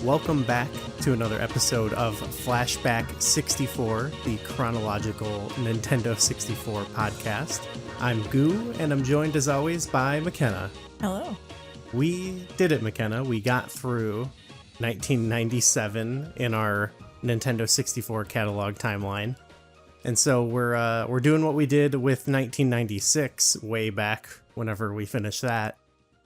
Welcome back to another episode of Flashback 64, the chronological Nintendo 64 podcast. I'm Goo, and I'm joined as always by McKenna. Hello. We did it, McKenna. We got through 1997 in our Nintendo 64 catalog timeline. And so we're doing what we did with 1996 way back whenever we finished that,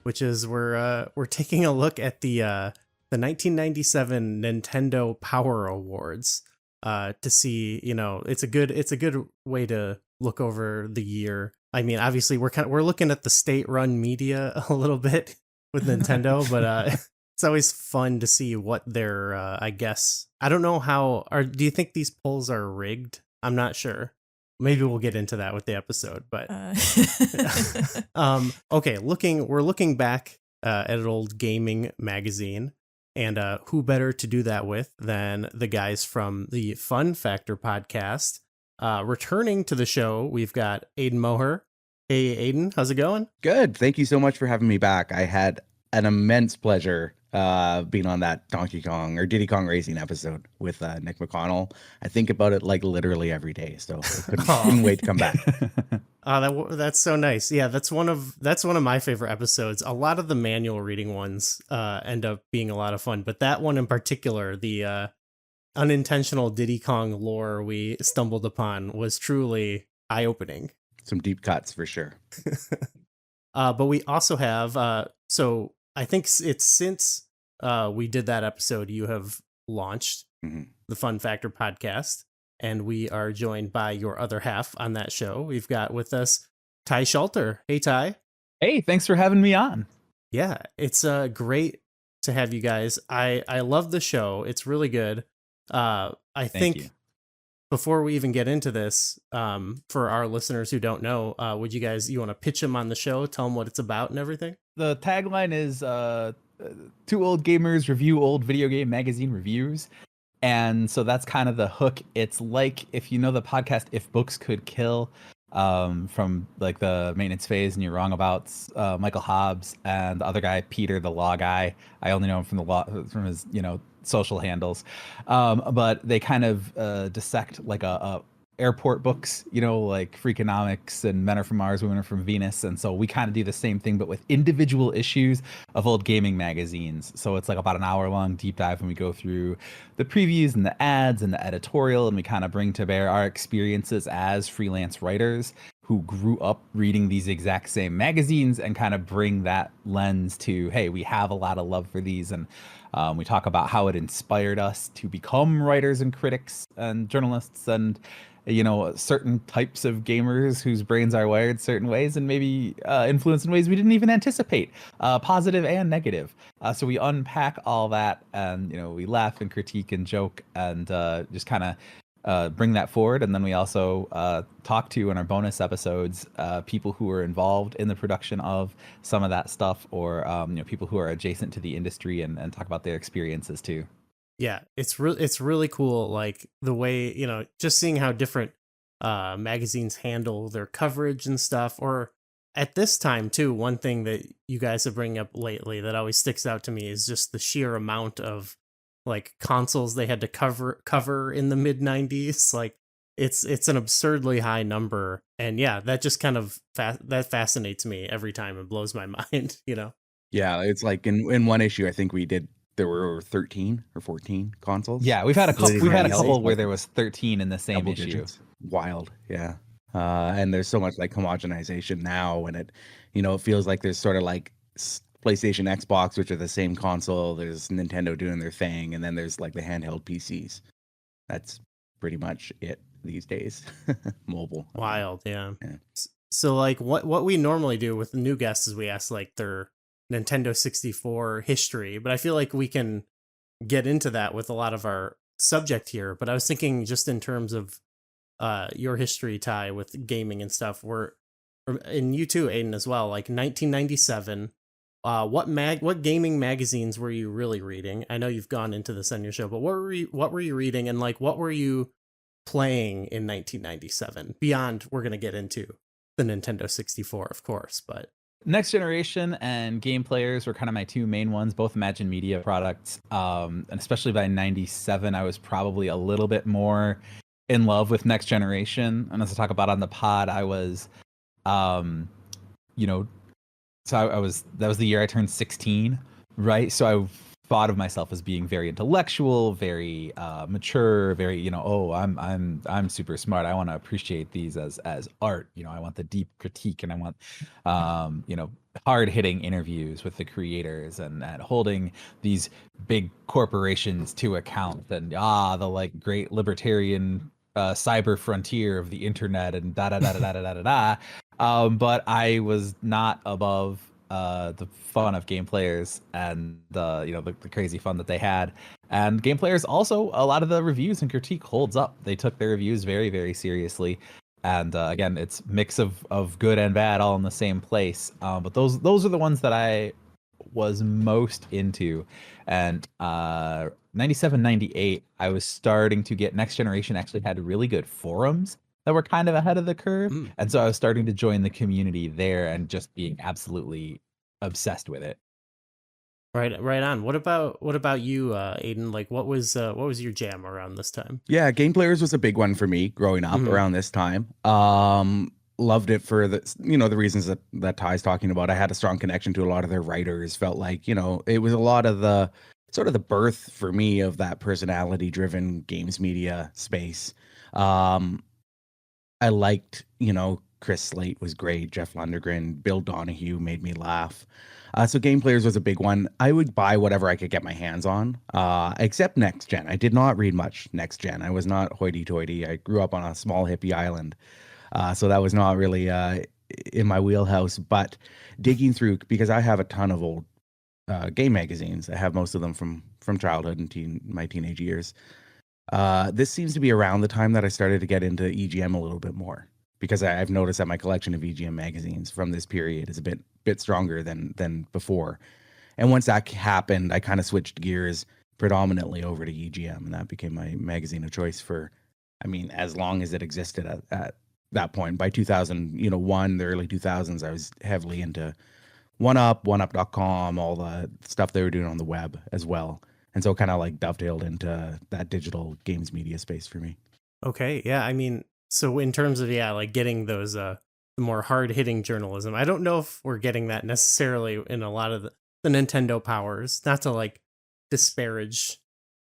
which is we're taking a look at the 1997 Nintendo Power Awards to see, it's a good way to look over the year. I mean, obviously we're looking at the state-run media a little bit with Nintendo, but it's always fun to see what their I guess I don't know do you think these polls are rigged? I'm not sure. Maybe we'll get into that with the episode, but okay, we're looking back at an old gaming magazine, and who better to do that with than the guys from the FunFactor podcast. Returning to the show, we've got Aiden Moher. Hey, Aiden, how's it going? Good. Thank you so much for having me back. I had an immense pleasure being on that Donkey Kong or Diddy Kong Racing episode with Nick McConnell. I think about it like literally every day, so I couldn't wait to come back. That's so nice. Yeah, that's one of my favorite episodes. A lot of the manual reading ones end up being a lot of fun, but that one in particular, the unintentional Diddy Kong lore we stumbled upon, was truly eye-opening. Some deep cuts for sure. But we also have so I think it's since we did that episode, you have launched the FunFactor podcast, and we are joined by your other half on that show. We've got with us Ty Shelter. Hey, Ty. Hey, thanks for having me on. Yeah, it's great to have you guys. I love the show. It's really good. I think you. Before we even get into this, for our listeners who don't know, would you want to pitch them on the show, tell them what it's about and everything? The tagline is two old gamers review old video game magazine reviews. And so that's kind of the hook. It's like, if you know the podcast If Books Could Kill, from like the maintenance phase and you're wrong about Michael Hobbs and the other guy, Peter, the law guy. I only know him from his, social handles. But they kind of dissect like a airport books, like Freakonomics and Men Are From Mars, Women Are From Venus. And so we kind of do the same thing, but with individual issues of old gaming magazines. So it's like about an hour long deep dive, and we go through the previews and the ads and the editorial, and we kind of bring to bear our experiences as freelance writers who grew up reading these exact same magazines, and kind of bring that lens to, hey, we have a lot of love for these. And we talk about how it inspired us to become writers and critics and journalists and certain types of gamers whose brains are wired certain ways, and maybe influenced in ways we didn't even anticipate, positive and negative. So we unpack all that, and we laugh and critique and joke, and just kind of bring that forward. And then we also talk to, in our bonus episodes, people who are involved in the production of some of that stuff, or people who are adjacent to the industry, and talk about their experiences too. Yeah, it's really cool, like the way, just seeing how different magazines handle their coverage and stuff. Or at this time too, one thing that you guys have bringing up lately that always sticks out to me is just the sheer amount of like consoles they had to cover in the mid 90s. Like it's an absurdly high number, and yeah, that just kind of that fascinates me every time and blows my mind. Yeah, it's like in one issue, I think there were 13 or 14 consoles. Yeah, we've had a couple where there was 13 in the same issue. Digits. Wild, yeah. And there's so much like homogenization now, and it feels like there's sort of like PlayStation, Xbox, which are the same console. There's Nintendo doing their thing, and then there's like the handheld PCs. That's pretty much it these days. Mobile. Wild, yeah. So like what we normally do with the new guests is we ask like their Nintendo 64 history, but I feel like we can get into that with a lot of our subject here. But I was thinking just in terms of your history, Ty, with gaming and stuff, and you too, Aiden, as well, like 1997, what gaming magazines were you really reading? I know you've gone into this on your show, but what were you reading, and like what were you playing in 1997? Beyond, we're going to get into the Nintendo 64, of course, but Next Generation and Game Players were kind of my two main ones, both Imagine Media products. And especially by 97, I was probably a little bit more in love with Next Generation. And as I talk about on the pod, I was, you know, so I was, that was the year I turned 16, right? So I thought of myself as being very intellectual, very mature, very, oh, I'm super smart. I want to appreciate these as art. I want the deep critique, and I want hard hitting interviews with the creators, and holding these big corporations to account, and the like great libertarian cyber frontier of the internet, and da da da da da da da da. But I was not above the fun of Game Players and the crazy fun that they had. And Game Players also, a lot of the reviews and critique holds up. They took their reviews very, very seriously. And again, it's mix of good and bad all in the same place. But those are the ones that I was most into. And 97, 98, I was starting to get Next Generation actually had really good forums that were kind of ahead of the curve. And so I was starting to join the community there and just being absolutely obsessed with it. Right on. What about you, Aiden? Like, what was your jam around this time? Yeah, Game Players was a big one for me growing up around this time. Loved it for the the reasons that Ty's talking about. I had a strong connection to a lot of their writers. Felt like it was a lot of the sort of the birth for me of that personality driven games media space. I liked, Chris Slate was great. Jeff Lundgren, Bill Donahue made me laugh. So Game Players was a big one. I would buy whatever I could get my hands on, except Next Gen. I did not read much Next Gen. I was not hoity-toity. I grew up on a small hippie island, so that was not really in my wheelhouse. But digging through, because I have a ton of old game magazines. I have most of them from childhood and my teenage years. This seems to be around the time that I started to get into EGM a little bit more, because I've noticed that my collection of EGM magazines from this period is a bit stronger than before. And once that happened, I kind of switched gears predominantly over to EGM, and that became my magazine of choice for, as long as it existed at that point. By 2001, the early 2000s, I was heavily into 1UP, 1UP.com, all the stuff they were doing on the web as well. And so kind of like dovetailed into that digital games media space for me. Okay. Yeah. So in terms of, like getting those, the more hard hitting journalism, I don't know if we're getting that necessarily in a lot of the Nintendo powers, not to like disparage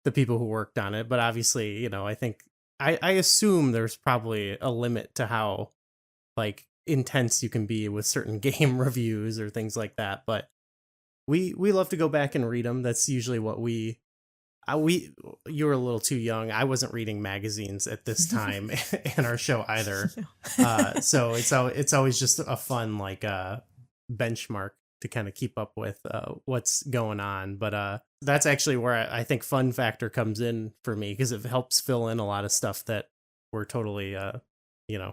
the people who worked on it, but obviously, I think, I assume there's probably a limit to how like intense you can be with certain game reviews or things like that. But we love to go back and read them. That's usually what you were a little too young. I wasn't reading magazines at this time in our show either. So it's always just a fun like benchmark to kind of keep up with what's going on. But that's actually where I think FunFactor comes in for me, because it helps fill in a lot of stuff that we're totally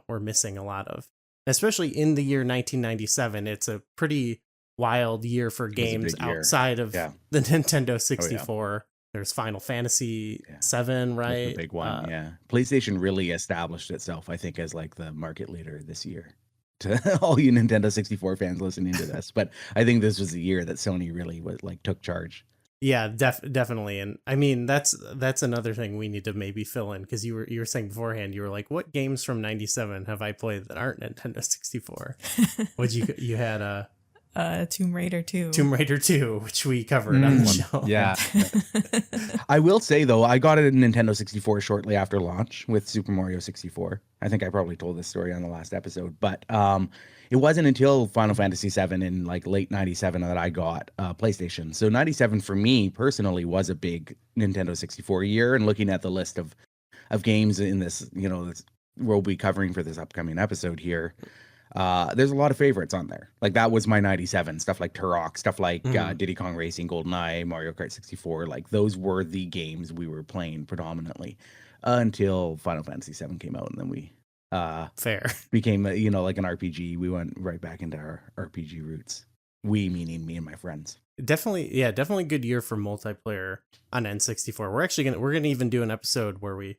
we're missing a lot of. Especially in the year 1997, it's a pretty wild year for games outside of the Nintendo 64. Oh, yeah. There's Final Fantasy 7, right? That's the big one, yeah. PlayStation really established itself, I think, as like the market leader this year. To all you Nintendo 64 fans listening to this, but I think this was the year that Sony really took charge. Yeah, definitely. And that's another thing we need to maybe fill in, because you were saying beforehand, you were like, what games from 97 have I played that aren't Nintendo 64? What you had Tomb Raider 2. Tomb Raider 2, which we covered on the show. Yeah. I will say, though, I got a Nintendo 64 shortly after launch with Super Mario 64. I think I probably told this story on the last episode, but it wasn't until Final Fantasy 7 in like late 97 that I got PlayStation. So 97 for me personally was a big Nintendo 64 year, and looking at the list of games in this, this we'll be covering for this upcoming episode here, there's a lot of favorites on there. Like that was my 97 stuff, like Turok, stuff like Diddy Kong Racing, GoldenEye, Mario Kart 64. Like those were the games we were playing predominantly until Final Fantasy 7 came out, and then we became like an RPG. We went right back into our RPG roots. We meaning me and my friends. Definitely good year for multiplayer on N64. We're gonna even do an episode where we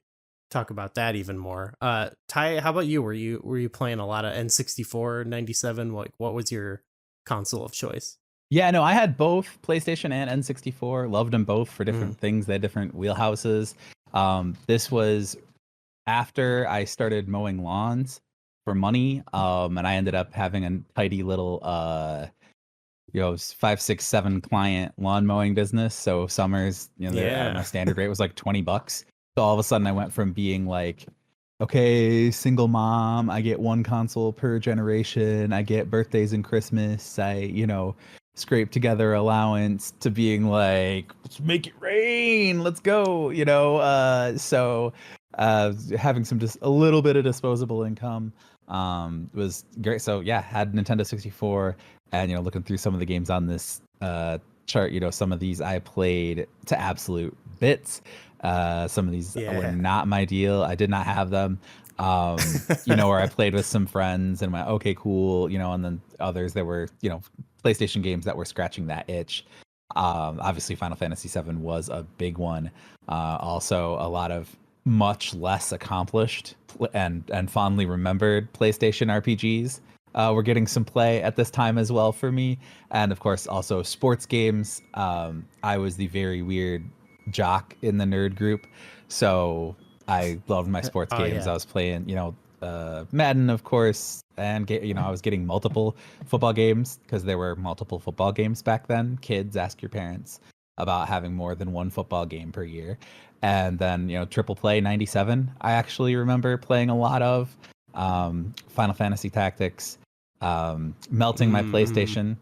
talk about that even more. Ty, how about you? Were you playing a lot of N64 97? What was your console of choice? Yeah, no, I had both PlayStation and N64. Loved them both for different things. They had different wheelhouses. This was after I started mowing lawns for money, and I ended up having a tidy little 5, 6, 7 client lawn mowing business. So summers, my standard rate was like $20. So all of a sudden I went from being like, okay, single mom, I get one console per generation, I get birthdays and Christmas, I scrape together allowance, to being like, let's make it rain, let's go, so having just a little bit of disposable income was great. So yeah, had Nintendo 64, and looking through some of the games on this chart, some of these I played to absolute bits. Some of these were not my deal. I did not have them. Where I played with some friends and went, okay, cool, and then others that were, PlayStation games that were scratching that itch. Obviously Final Fantasy VII was a big one. Also a lot of much less accomplished and fondly remembered PlayStation RPGs were getting some play at this time as well for me. And of course also sports games. I was the very weird jock in the nerd group, so I loved my sports games. I was playing Madden, of course, and I was getting multiple football games, because there were multiple football games back then. Kids, ask your parents about having more than one football game per year. And then Triple Play 97 I actually remember playing a lot of. Final Fantasy Tactics, melting my PlayStation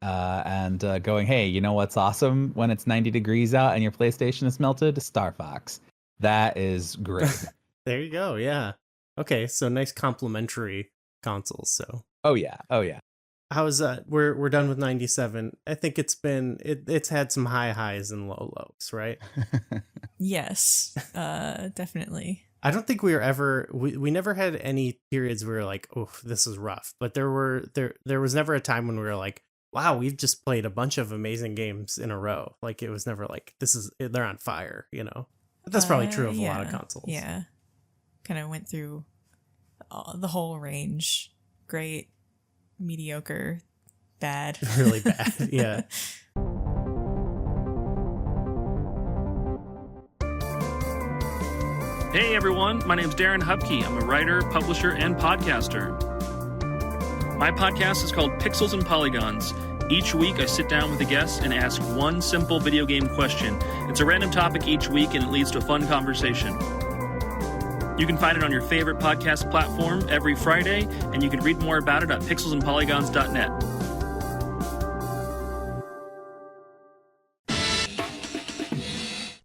and going, hey, you know what's awesome when it's 90 degrees out and your PlayStation is melted? Star Fox. That is great. There you go. Yeah. Okay. So nice complementary consoles. So. Oh yeah. How's that? We're done with 97. I think it's had some high highs and low lows, right? Yes, definitely. I don't think we never had any periods where we were like, oh, this is rough. But there was never a time when we were like, wow, we've just played a bunch of amazing games in a row. Like, it was never like, they're on fire, But that's probably true of a lot of consoles. Yeah. Kind of went through the whole range. Great, mediocre, bad. Really bad, yeah. Hey everyone, my name's Darren Hupke. I'm a writer, publisher, and podcaster. My podcast is called Pixels and Polygons. Each week I sit down with a guest and ask one simple video game question. It's a random topic each week and it leads to a fun conversation. You can find it on your favorite podcast platform every Friday, and you can read more about it at pixelsandpolygons.net.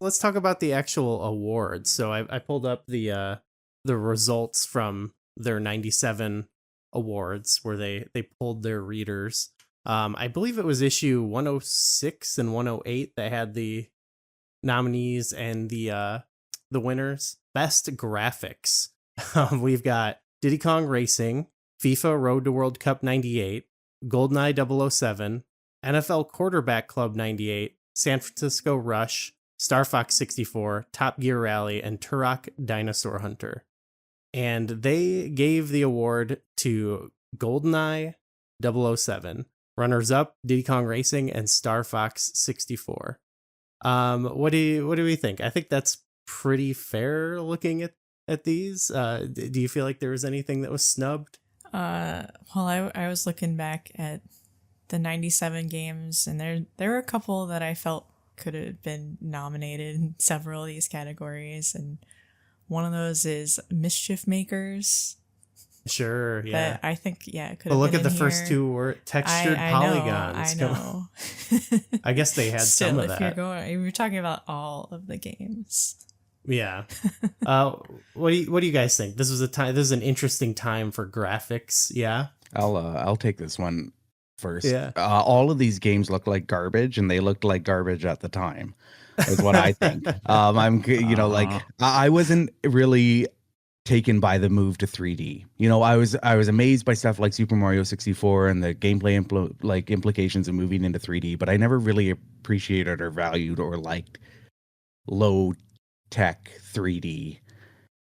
Let's talk about the actual awards. So I pulled up the results from their 97 awards, where they pulled their readers. I believe it was issue 106 and 108 that had the nominees and the winners. Best graphics. We've got Diddy Kong Racing, FIFA Road to World Cup 98, GoldenEye 007, NFL Quarterback Club 98, San Francisco Rush, Star Fox 64, Top Gear Rally, and Turok Dinosaur Hunter. And they gave the award to GoldenEye 007. Runners up, Diddy Kong Racing and Star Fox 64. What do we think? I think that's pretty fair looking at these. Do you feel like there was anything that was snubbed? Well, I was looking back at the 97 games, and there were a couple that I felt could have been nominated in several of these categories, and one of those is Mischief Makers. Sure, yeah. That I think, it could have been. But look at the here. first two were textured polygons. I know. I guess they had Still, some of that. If you're talking about all of the games. Yeah. What do you guys think? This was an interesting time for graphics. Yeah. I'll take this one first. Yeah. All of these games look like garbage, and they looked like garbage at the time. Is what I think. I wasn't really taken by the move to 3D. I was amazed by stuff like Super Mario 64 and the gameplay implications of moving into 3D, but I never really appreciated or valued or liked low tech 3D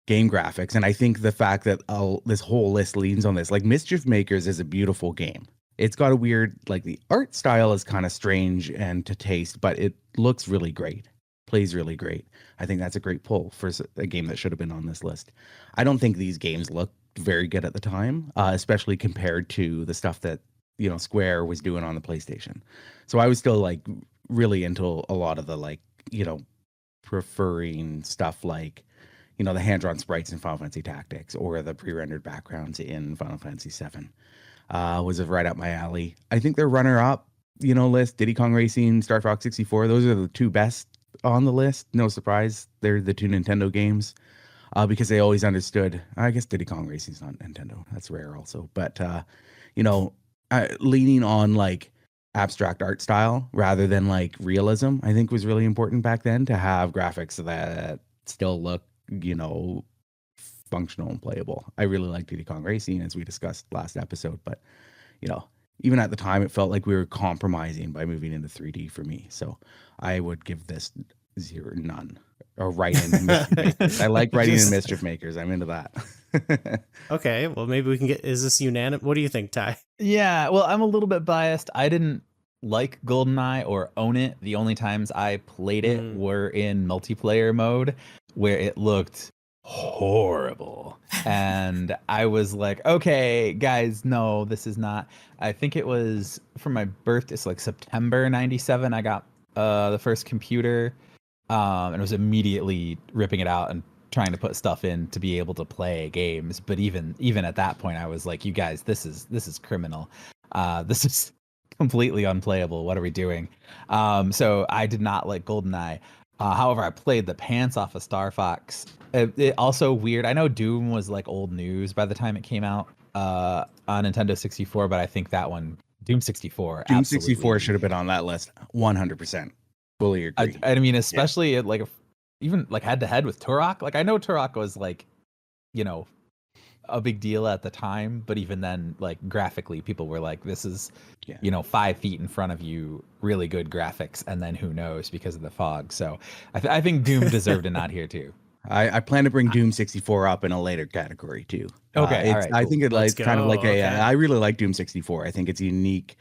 game graphics. And I think the fact that this whole list leans on this, like Mischief Makers is a beautiful game. It's got a weird, like the art style is kind of strange and to taste, but it looks really great. Plays really great. I think that's a great pull for a game that should have been on this list. I don't think these games looked very good at the time, especially compared to the stuff that, you know, Square was doing on the PlayStation. So I was still like really into a lot of the, like, you know, preferring stuff like, you know, the hand-drawn sprites in Final Fantasy Tactics or the pre-rendered backgrounds in Final Fantasy VII. Was right up my alley. I think their runner-up, you know, list, Diddy Kong Racing, Star Fox 64, those are the two best on the list. No surprise, they're the two Nintendo games, because they always understood. I guess Diddy Kong Racing's not Nintendo. That's rare also. But, you know, leaning on like abstract art style rather than like realism, I think was really important back then, to have graphics that still look, you know, functional and playable. I really like Diddy Kong Racing, as we discussed last episode, but, you know, even at the time, it felt like we were compromising by moving into 3D for me. So I would give this none. Or writing in Mischief Makers. I like writing in Mischief Makers. I'm into that. Okay, well, maybe we can get, is this unanimous? What do you think, Ty? Yeah, well, I'm a little bit biased. I didn't like GoldenEye or own it. The only times I played it were in multiplayer mode, where it looked horrible. And I was like, okay, guys, no, this is not. I think it was for my birthday. It's like September 97. I got the first computer, and was immediately ripping it out and trying to put stuff in to be able to play games. But even at that point, I was like, you guys, this is criminal. This is completely unplayable. What are we doing? So I did not like GoldenEye. However, I played the pants off of Star Fox. It also weird. I know Doom was like old news by the time it came out on Nintendo 64, but I think that one, Doom 64, Doom 64 should have been on that list 100%. Fully agree. I mean, especially like even like head to head with Turok. Like I know Turok was like, you know, a big deal at the time, but even then, like graphically, people were like, this is, you know, 5 feet in front of you, really good graphics, and then who knows because of the fog. So I think Doom deserved a nod here too. I plan to bring Doom 64 up in a later category too. Okay, all right, I cool. think it's kind of like Okay. I really like Doom 64. I think it's a unique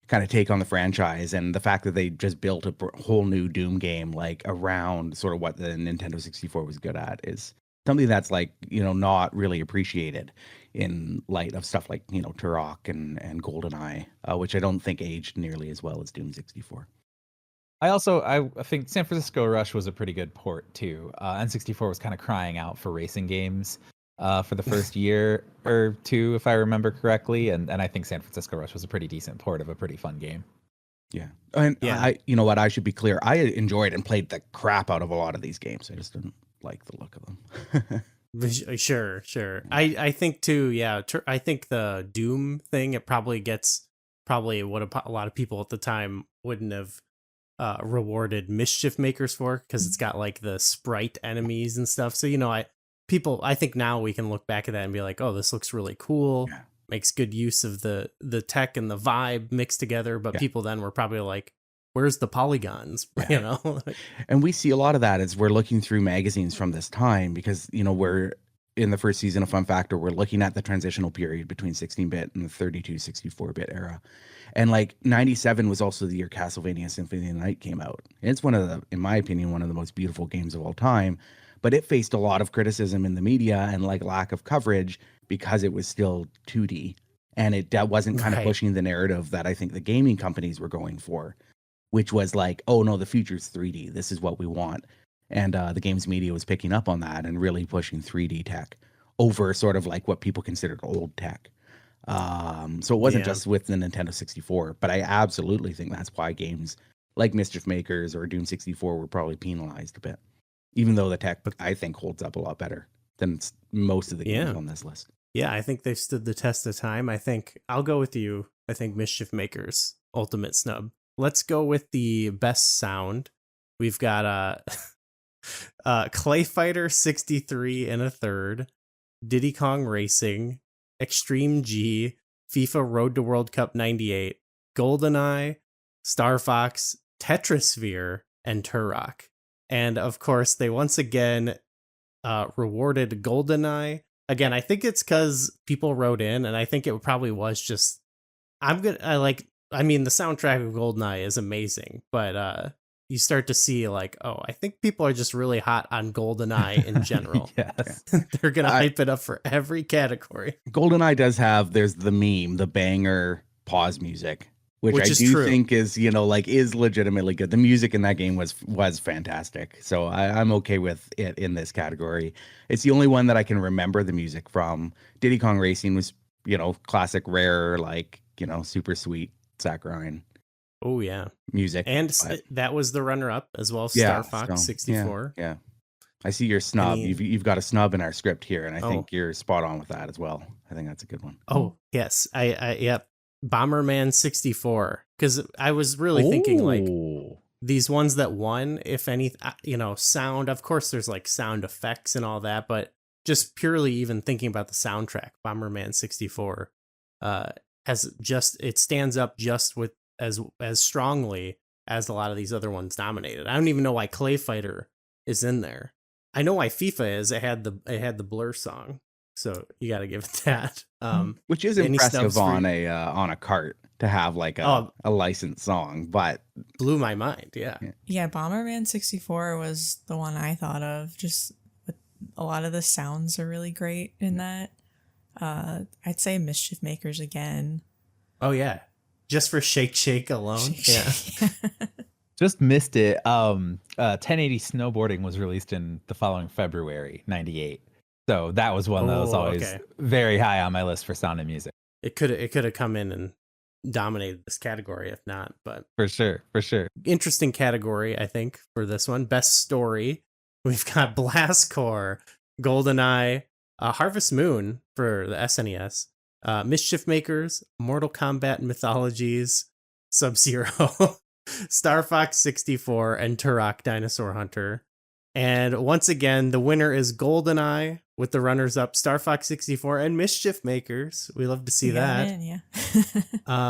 kind of take on the franchise, and the fact that they just built a whole new Doom game like around sort of what the Nintendo 64 was good at is something that's like, you know, not really appreciated in light of stuff like, you know, Turok and GoldenEye, which I don't think aged nearly as well as Doom 64. I think San Francisco Rush was a pretty good port too. N64 was kind of crying out for racing games for the first year or two, if I remember correctly, and I think San Francisco Rush was a pretty decent port of a pretty fun game. Yeah, and I, you know what, I should be clear. I enjoyed and played the crap out of a lot of these games. I just didn't like the look of them. Sure. I think too, yeah. I think the Doom thing, it probably gets what a lot of people at the time wouldn't have rewarded Mischief Makers for, because it's got like the sprite enemies and stuff. So, you know, I think now we can look back at that and be like, oh, this looks really cool. Yeah. Makes good use of the tech and the vibe mixed together. But people then were probably like, where's the polygons? You know? And we see a lot of that as we're looking through magazines from this time, because, you know, we're in the first season of FunFactor, we're looking at the transitional period between 16-bit and the 32, 64-bit era. And like 97 was also the year Castlevania Symphony of the Night came out. And it's one of the, in my opinion, one of the most beautiful games of all time, but it faced a lot of criticism in the media and like lack of coverage because it was still 2D. And that wasn't kind of pushing the narrative that I think the gaming companies were going for, which was like, oh no, the future's 3D. This is what we want. And the games media was picking up on that and really pushing 3D tech over sort of like what people considered old tech. So it wasn't just with the Nintendo 64, but I absolutely think that's why games like Mischief Makers or Doom 64 were probably penalized a bit, even though the tech, I think, holds up a lot better than most of the games on this list. Yeah, I think they've stood the test of time. I think I'll go with you. I think Mischief Makers, ultimate snub. Let's go with the best sound. We've got Clay Fighter 63 in a third, Diddy Kong Racing, Extreme G, FIFA Road to World Cup 98, GoldenEye, Star Fox, Tetrasphere, and Turok. And of course, they once again rewarded GoldenEye. Again, I think it's because people wrote in, and I think it probably was just I mean, the soundtrack of GoldenEye is amazing, but you start to see like, oh, I think people are just really hot on GoldenEye in general. Yes. They're gonna hype it up for every category. GoldenEye does have, there's the meme, the banger pause music, which I is do true. think is, you know, like is legitimately good. The music in that game was fantastic. So I'm okay with it in this category. It's the only one that I can remember the music from. Diddy Kong Racing was, you know, classic, rare, like, you know, super sweet saccharine Oh yeah, music. and But that was the runner-up as well. yeah, Star Fox so, 64. Yeah. I see your snub. Any- You've got a snub in our script here, and I Oh. think you're spot on with that as well. I think that's a good one. Oh yes, yep. Bomberman 64, because I was really thinking like these ones that won, if any, you know, sound. Of course, there's like sound effects and all that, but just purely even thinking about the soundtrack, Bomberman 64 has just, it stands up just with as strongly as a lot of these other ones nominated. I don't even know why Clay Fighter is in there. I know why FIFA is. It had the Blur song, so you got to give it that. Which is any impressive snubs for on you? on a cart to have like a licensed song, but Blew my mind. Yeah. Yeah, Bomberman 64 was the one I thought of. Just with a lot of the sounds are really great in that. I'd say Mischief Makers again. Oh yeah, just for Shake Shake alone. Yeah. Just missed it. 1080 Snowboarding was released in the following February, 98. So that was one that was always very high on my list for sound and music. It could have come in and dominated this category if not, but For sure. interesting category I think for this one. Best story. We've got Blast Corps, GoldenEye, Harvest Moon for the SNES, Mischief Makers, Mortal Kombat Mythologies, Sub-Zero, Star Fox 64, and Turok Dinosaur Hunter. And once again, the winner is GoldenEye, with the runners-up Star Fox 64 and Mischief Makers. We love to see that. Yeah.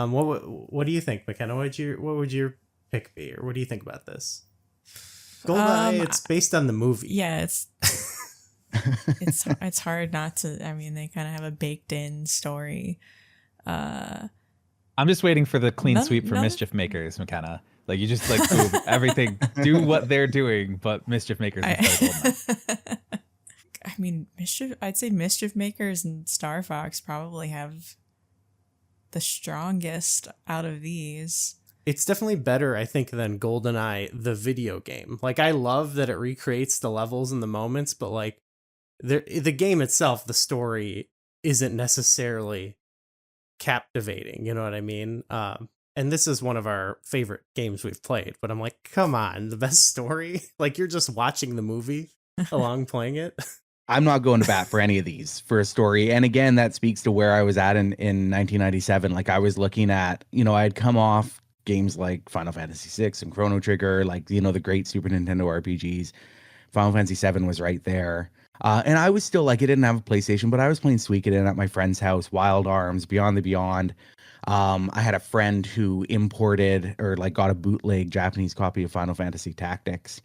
What do you think, McKenna? What would your pick be, or what do you think about this? GoldenEye, it's based on the movie. Yeah, it's hard not to. I mean, they kind of have a baked-in story. I'm just waiting for the clean sweep for Mischief Makers, McKenna. Like you just like boom, everything, do what they're doing, but Mischief Makers. I mean, I'd say Mischief Makers and Star Fox probably have the strongest out of these. It's definitely better, I think, than GoldenEye, the video game. Like, I love that it recreates the levels and the moments, but like the game itself, the story isn't necessarily captivating. You know what I mean? And this is one of our favorite games we've played, but I'm like, come on, the best story? Like, you're just watching the movie along playing it. I'm not going to bat for any of these for a story. And again, that speaks to where I was at in 1997. Like, I was looking at, you know, I had come off games like Final Fantasy VI and Chrono Trigger, like, you know, the great Super Nintendo RPGs. Final Fantasy VII was right there. And I was still like, I didn't have a PlayStation, but I was playing Suikoden at my friend's house, Wild Arms, Beyond the Beyond. I had a friend who imported or like got a bootleg Japanese copy of Final Fantasy Tactics.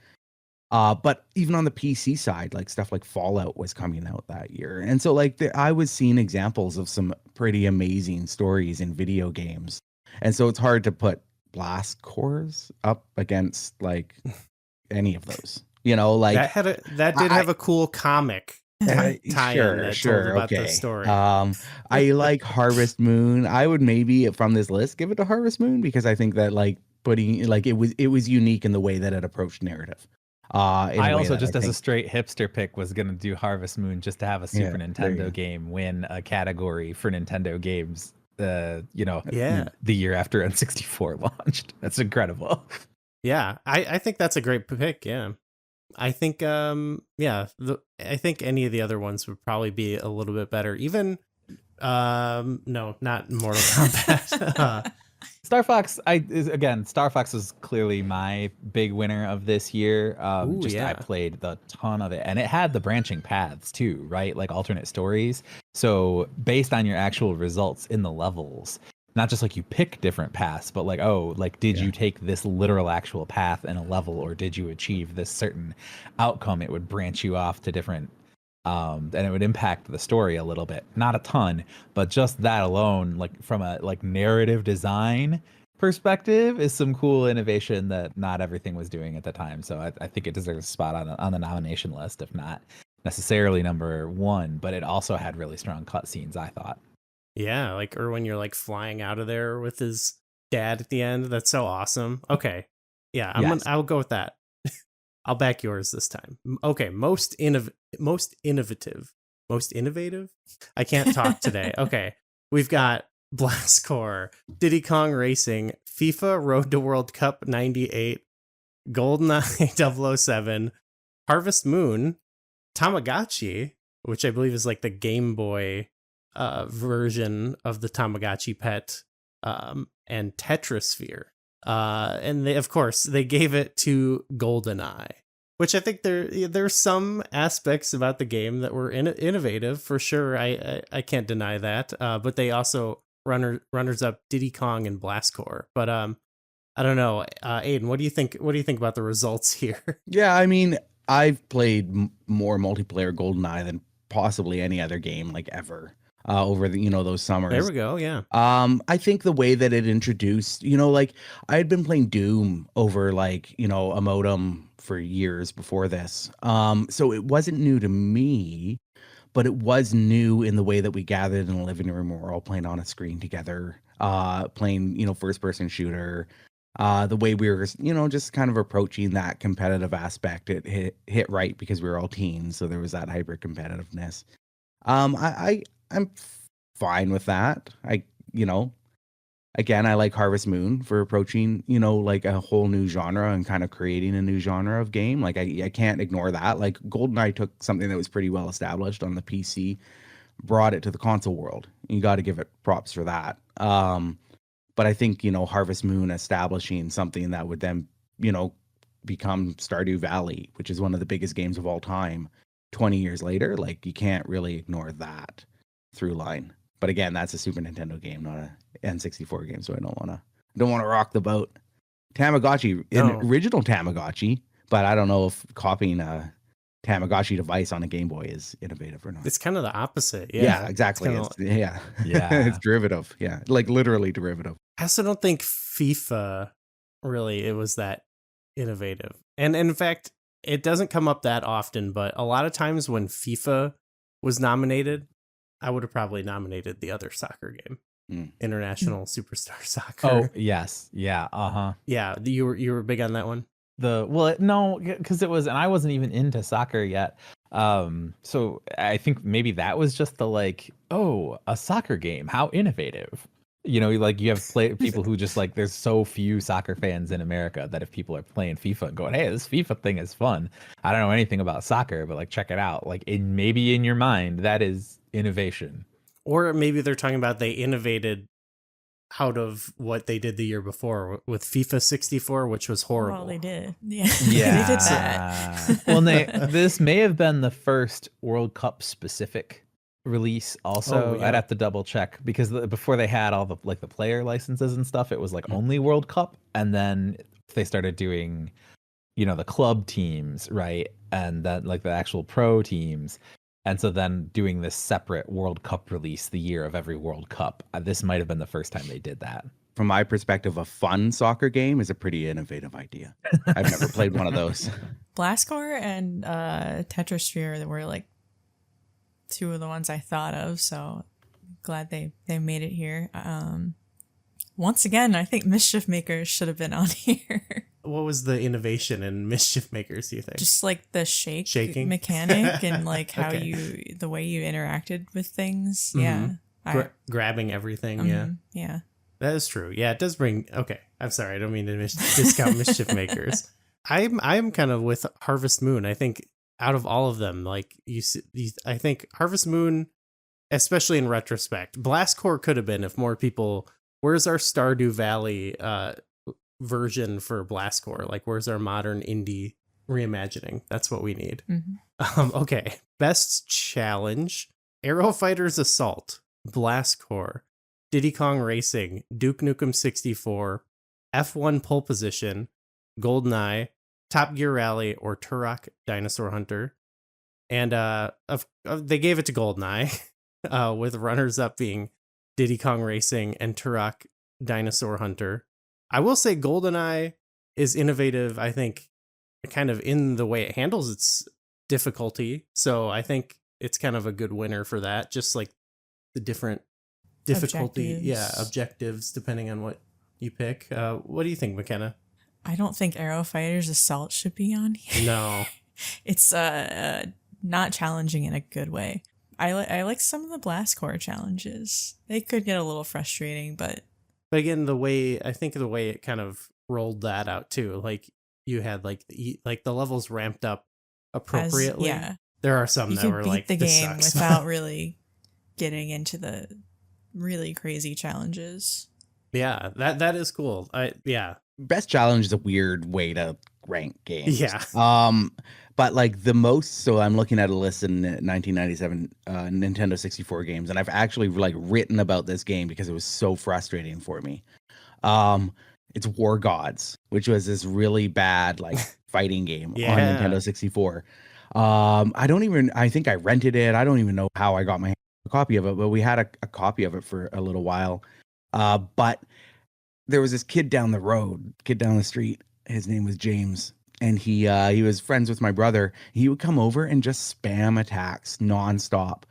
But even on the PC side, like stuff like Fallout was coming out that year. And so like I was seeing examples of some pretty amazing stories in video games. And so it's hard to put Blast Corps up against like any of those. You know, like that did have a cool comic tie-in that told about the story. I like Harvest Moon. I would maybe from this list give it to Harvest Moon because I think that like putting like it was unique in the way that it approached narrative. I also just as a straight hipster pick was gonna do Harvest Moon just to have a Super Nintendo game win a category for Nintendo games. The year after N64 launched. That's incredible. Yeah, I think that's a great pick. Yeah. I think I think any of the other ones would probably be a little bit better. Even no, not Mortal Kombat. Star Fox Star Fox was clearly my big winner of this year. I played the ton of it, and it had the branching paths too, right? Like alternate stories. So based on your actual results in the levels, not just like you pick different paths, but like, did you take this literal actual path in a level, or did you achieve this certain outcome? It would branch you off to different and it would impact the story a little bit, not a ton, but just that alone, like from a like narrative design perspective, is some cool innovation that not everything was doing at the time. So I think it deserves a spot on the nomination list, if not necessarily number one. But it also had really strong cutscenes, I thought. Yeah, like, or when you're like flying out of there with his dad at the end. That's so awesome. Okay. Yeah, I'll go with that. I'll back yours this time. Okay, most innovative. I can't talk today. Okay. We've got Blast Corps, Diddy Kong Racing, FIFA Road to World Cup 98, GoldenEye 007, Harvest Moon, Tamagotchi, which I believe is like the Game Boy version of the Tamagotchi pet, and Tetrasphere. And of course, they gave it to GoldenEye, which I think there's some aspects about the game that were innovative for sure. I can't deny that. But they also runners up Diddy Kong and Blast Corps. But I don't know, Aiden, what do you think? What do you think about the results here? Yeah, I mean, I've played more multiplayer GoldenEye than possibly any other game like ever. Over the those summers. There we go. Yeah. I think the way that it introduced, like I had been playing Doom over like a modem for years before this. So it wasn't new to me, but it was new in the way that we gathered in the living room and we're all playing on a screen together, playing first person shooter. The way we were, just kind of approaching that competitive aspect, it hit right because we were all teens, so there was that hyper competitiveness. I'm fine with that. Again, I like Harvest Moon for approaching, like a whole new genre and kind of creating a new genre of game. Like I can't ignore that. Like GoldenEye took something that was pretty well established on the PC, brought it to the console world. You got to give it props for that. But I think, Harvest Moon establishing something that would then, become Stardew Valley, which is one of the biggest games of all time, 20 years later, like you can't really ignore that through line. But again, that's a Super Nintendo game, not a N64 game, so I don't want to rock the boat. Tamagotchi, original Tamagotchi, but I don't know if copying a Tamagotchi device on a Game Boy is innovative or not. It's kind of the opposite. Yeah, exactly. Yeah. It's derivative. Yeah, like literally derivative. I also don't think FIFA really it was that innovative. And in fact, it doesn't come up that often, but a lot of times when FIFA was nominated, I would have probably nominated the other soccer game, International Superstar Soccer. Oh, yes. Yeah. Uh-huh. Yeah, you were big on that one? No, because it was, and I wasn't even into soccer yet. So I think maybe that was just the like, oh, a soccer game, how innovative. Like you have people who just like, there's so few soccer fans in America that if people are playing FIFA and going, hey, this FIFA thing is fun. I don't know anything about soccer, but like, check it out. Like maybe in your mind, that is innovation. Or maybe they're talking about they innovated out of what they did the year before with FIFA 64, which was horrible. Well, they did. Yeah. They did that. Well, this may have been the first World Cup specific release also. I'd have to double check because before they had all the like the player licenses and stuff, it was like only World Cup, and then they started doing the club teams, right, and then like the actual pro teams, and so then doing this separate World Cup release the year of every World Cup. This might have been the first time they did that. From my perspective, a fun soccer game is a pretty innovative idea. I've never played one of those. Blast Corps and Tetrasphere that were like two of the ones I thought of, so glad they made it here. Once again, I think Mischief Makers should have been on here. What was the innovation in Mischief Makers, do you think? Just like the shaking mechanic and like how the way you interacted with things. Yeah. Grabbing everything. Yeah. That is true. Yeah, it does bring. Okay, I'm sorry. I don't mean to discount Mischief Makers. I'm kind of with Harvest Moon. I think out of all of them, like I think Harvest Moon, especially in retrospect, Blast Corps could have been if more people. Where's our Stardew Valley version for Blast Corps? Like, where's our modern indie reimagining? That's what we need. Mm-hmm. Okay, best challenge: Aero Fighters Assault, Blast Corps, Diddy Kong Racing, Duke Nukem 64, F1 Pole Position, GoldenEye, Top Gear Rally, or Turok Dinosaur Hunter. And they gave it to GoldenEye, with runners up being Diddy Kong Racing and Turok Dinosaur Hunter. I will say GoldenEye is innovative, I think, kind of in the way it handles its difficulty. So I think it's kind of a good winner for that. Just like the different difficulty, objectives, depending on what you pick. What do you think, McKenna? I don't think Aero Fighters Assault should be on here. No. It's not challenging in a good way. I like some of the Blast Core challenges. They could get a little frustrating, but again, the way it kind of rolled that out too, like you had like the levels ramped up appropriately. There are some that were like, the this game sucks. without really getting into the really crazy challenges. Yeah, that is cool. Best challenge is a weird way to rank games. Yeah. But like the most, so I'm looking at a list in 1997 Nintendo 64 games, and I've actually like written about this game because it was so frustrating for me. It's War Gods, which was this really bad like fighting game on Nintendo 64. I think I rented it. I don't even know how I got my copy of it, but we had a copy of it for a little while. But there was this kid down the street. His name was James. And he was friends with my brother. He would come over and just spam attacks nonstop.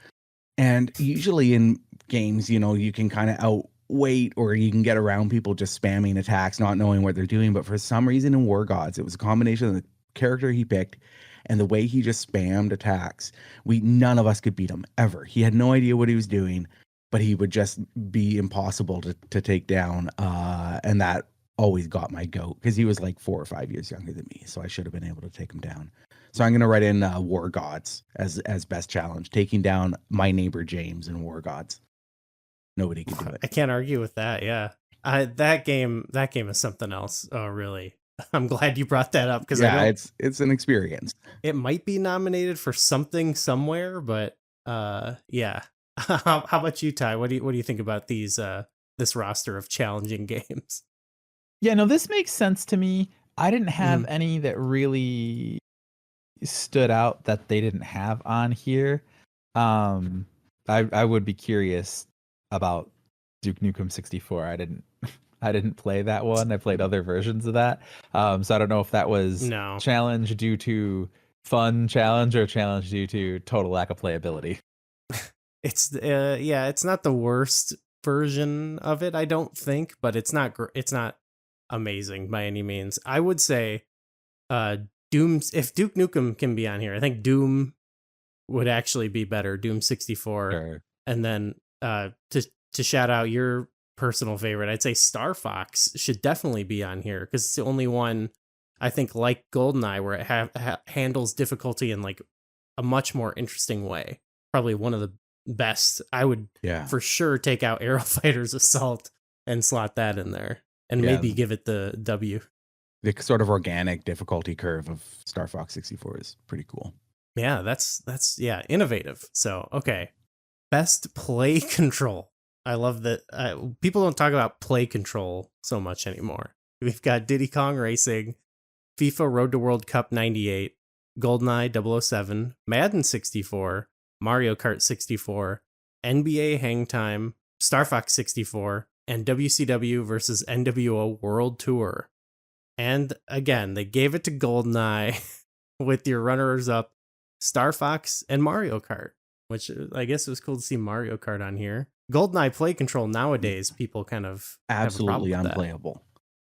And usually in games, you can kind of outweight or you can get around people just spamming attacks, not knowing what they're doing. But for some reason in War Gods, it was a combination of the character he picked and the way he just spammed attacks. None of us could beat him ever. He had no idea what he was doing, but he would just be impossible to take down. And that always got my goat because he was like 4 or 5 years younger than me, so I should have been able to take him down. So I'm gonna write in War Gods as best challenge, taking down my neighbor James in War Gods. Nobody could do it. I can't argue with that. Yeah, that game is something else. Oh, really? I'm glad you brought that up because it's an experience. It might be nominated for something somewhere, but yeah. How about you, Ty? What do you think about these this roster of challenging games? Yeah, no, this makes sense to me. I didn't have any that really stood out that they didn't have on here. I would be curious about Duke Nukem 64. I didn't play that one. I played other versions of that. So I don't know if that was challenge due to fun challenge or challenge due to total lack of playability. It's it's not the worst version of it, I don't think, but it's not amazing by any means. I would say Doom, if Duke Nukem can be on here, I think Doom would actually be better, Doom 64. Sure. And then to shout out your personal favorite, I'd say Star Fox should definitely be on here because it's the only one, I think, like GoldenEye, where it handles difficulty in like a much more interesting way. Probably one of the best. I would for sure take out Aero Fighters Assault and slot that in there. And maybe give it the W. The sort of organic difficulty curve of Star Fox 64 is pretty cool. Yeah, that's innovative. So, okay. Best play control. I love that. People don't talk about play control so much anymore. We've got Diddy Kong Racing, FIFA Road to World Cup 98, GoldenEye 007, Madden 64, Mario Kart 64, NBA Hang Time, Star Fox 64, and WCW versus NWO World Tour. And again, they gave it to GoldenEye with your runners-up Star Fox and Mario Kart, which I guess it was cool to see Mario Kart on here. GoldenEye play control nowadays, people kind of absolutely unplayable.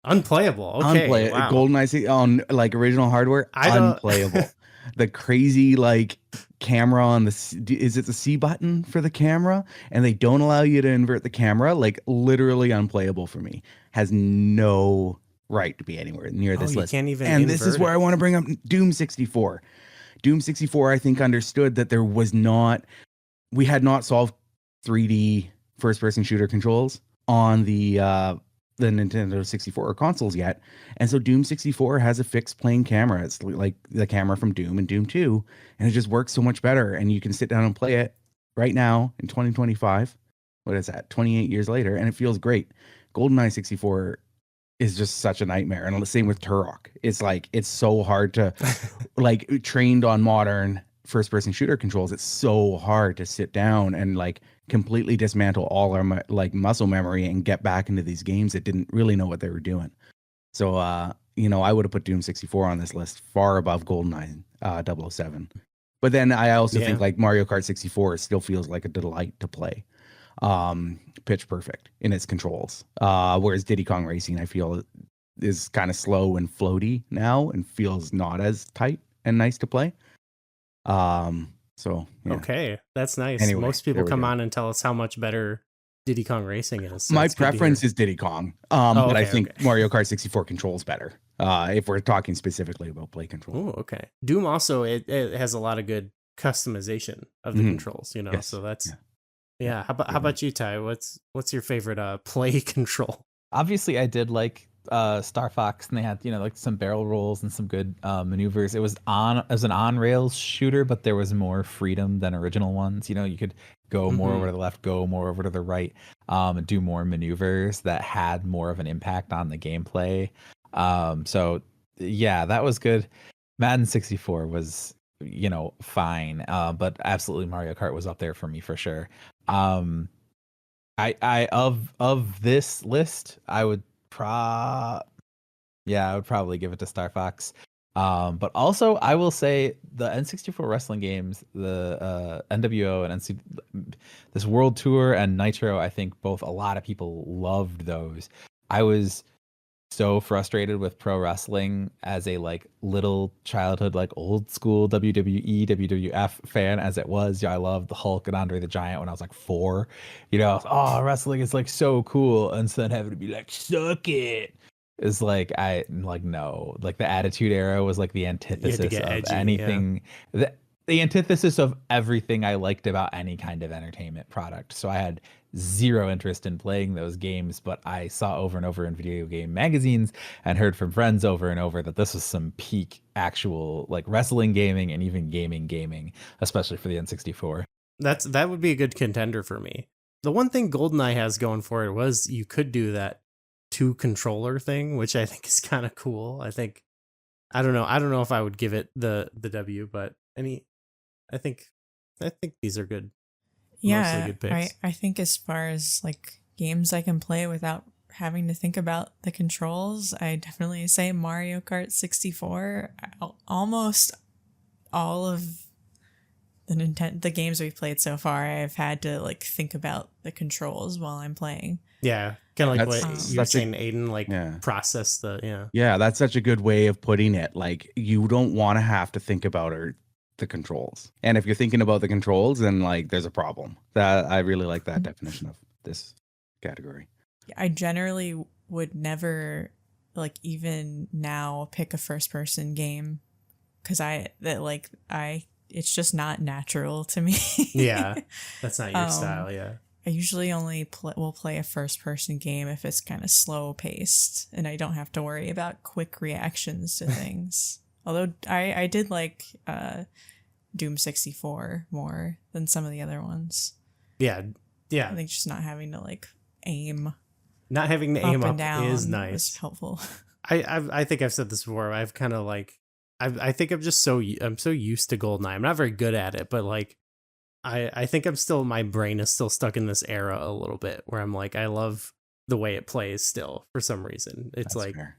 Unplayable. Okay. Wow. GoldenEye on like original hardware, unplayable. The crazy like camera on is it the C button for the camera, and they don't allow you to invert the camera, like literally unplayable for me. Has no right to be anywhere near this list. Can't even and this is where I want to bring up Doom 64. Doom 64 I think understood that we had not solved 3D first person shooter controls on the Nintendo 64 consoles yet. And so Doom 64 has a fixed plane camera. It's like the camera from Doom and Doom 2. And it just works so much better. And you can sit down and play it right now in 2025. What is that? 28 years later. And it feels great. GoldenEye 64 is just such a nightmare. And the same with Turok. It's like, it's so hard to like trained on modern first person shooter controls, it's so hard to sit down and like completely dismantle all our like muscle memory and get back into these games that didn't really know what they were doing. So, you know, I would have put Doom 64 on this list far above GoldenEye 007. But then I also think like Mario Kart 64 still feels like a delight to play. Pitch perfect in its controls. Whereas Diddy Kong Racing, I feel, is kind of slow and floaty now and feels not as tight and nice to play. So yeah. Okay, that's nice. Anyway, Most people come go. on and tell us how much better Diddy Kong Racing is. So My preference is Diddy Kong, but I think Mario Kart 64 controls better. If we're talking specifically about play control. Oh, okay. Doom also it has a lot of good customization of the controls, you know. Yes. So that's How about you, Ty? What's your favorite play control? Obviously, I did like Star Fox, and they had, you know, like some barrel rolls and some good maneuvers. It was an on rails shooter, but there was more freedom than original ones. You know, you could go more over to the left, go more over to the right, and do more maneuvers that had more of an impact on the gameplay. So yeah, that was good. Madden 64 was, you know, fine, but absolutely Mario Kart was up there for me for sure. I of this list, I would probably give it to Star Fox. But also I will say the N64 wrestling games, the NWO and this World Tour and Nitro, I think both a lot of people loved those. I was so frustrated with pro wrestling as a like little childhood, like old school WWE, WWF fan as it was. I loved the Hulk and Andre the Giant when I was like 4. You know, oh, wrestling is like so cool. And so then having to be like, suck it is like, no, like the Attitude Era was like the antithesis of edgy, anything. The antithesis of everything I liked about any kind of entertainment product. So I had zero interest in playing those games, but I saw over and over in video game magazines and heard from friends over and over that this was some peak actual like wrestling gaming and even gaming, especially for the N64. That would be a good contender for me. The one thing GoldenEye has going for it was you could do that 2 controller thing, which I think is kind of cool. I don't know if I would give it the W, but I think these are good. Yeah, good picks. I think as far as like games I can play without having to think about the controls, I definitely say Mario Kart 64. Almost all of the games we've played so far, I've had to like think about the controls while I'm playing. Yeah, kind of like what you're saying, a, Aiden, like process the, Yeah, that's such a good way of putting it. Like you don't want to have to think about the controls. And if you're thinking about the controls, then like there's a problem. That I really like that definition of this category. I generally would never like even now pick a first person game because it's just not natural to me. Yeah, that's not your style. Yeah, I usually only will play a first person game if it's kind of slow paced and I don't have to worry about quick reactions to things. Although I did like Doom 64 more than some of the other ones. Yeah. I think just not having to like aim. Not having to aim up down is nice. Was helpful. I think I've said this before. I've kind of like I think I'm so used to GoldenEye. I'm not very good at it, but like I think my brain is still stuck in this era a little bit where I'm like I love the way it plays still for some reason. It's That's like fair.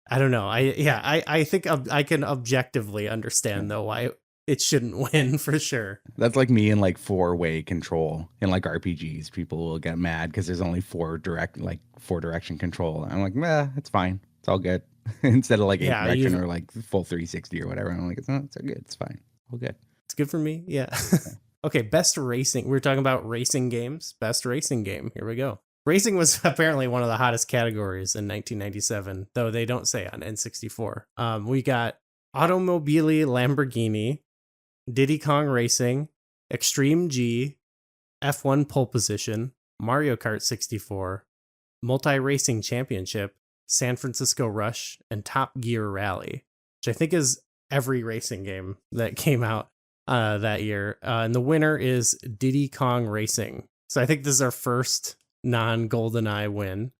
I don't know. I think I can objectively understand though why it shouldn't win for sure. That's like me in like 4-way control in like RPGs. People will get mad because there's only 4 direction control. I'm like, it's fine. It's all good. Instead of like 8 direction or like full 360 or whatever. I'm like, it's all good. It's fine. All good. It's good for me. Yeah. Okay. Best racing. We're talking about racing games. Best racing game. Here we go. Racing was apparently one of the hottest categories in 1997, though they don't say on N64. We got Automobili Lamborghini, Diddy Kong Racing, Extreme G, F1 Pole Position, Mario Kart 64, Multi-Racing Championship, San Francisco Rush, and Top Gear Rally, which I think is every racing game that came out that year. And the winner is Diddy Kong Racing. So I think this is our first non-GoldenEye win.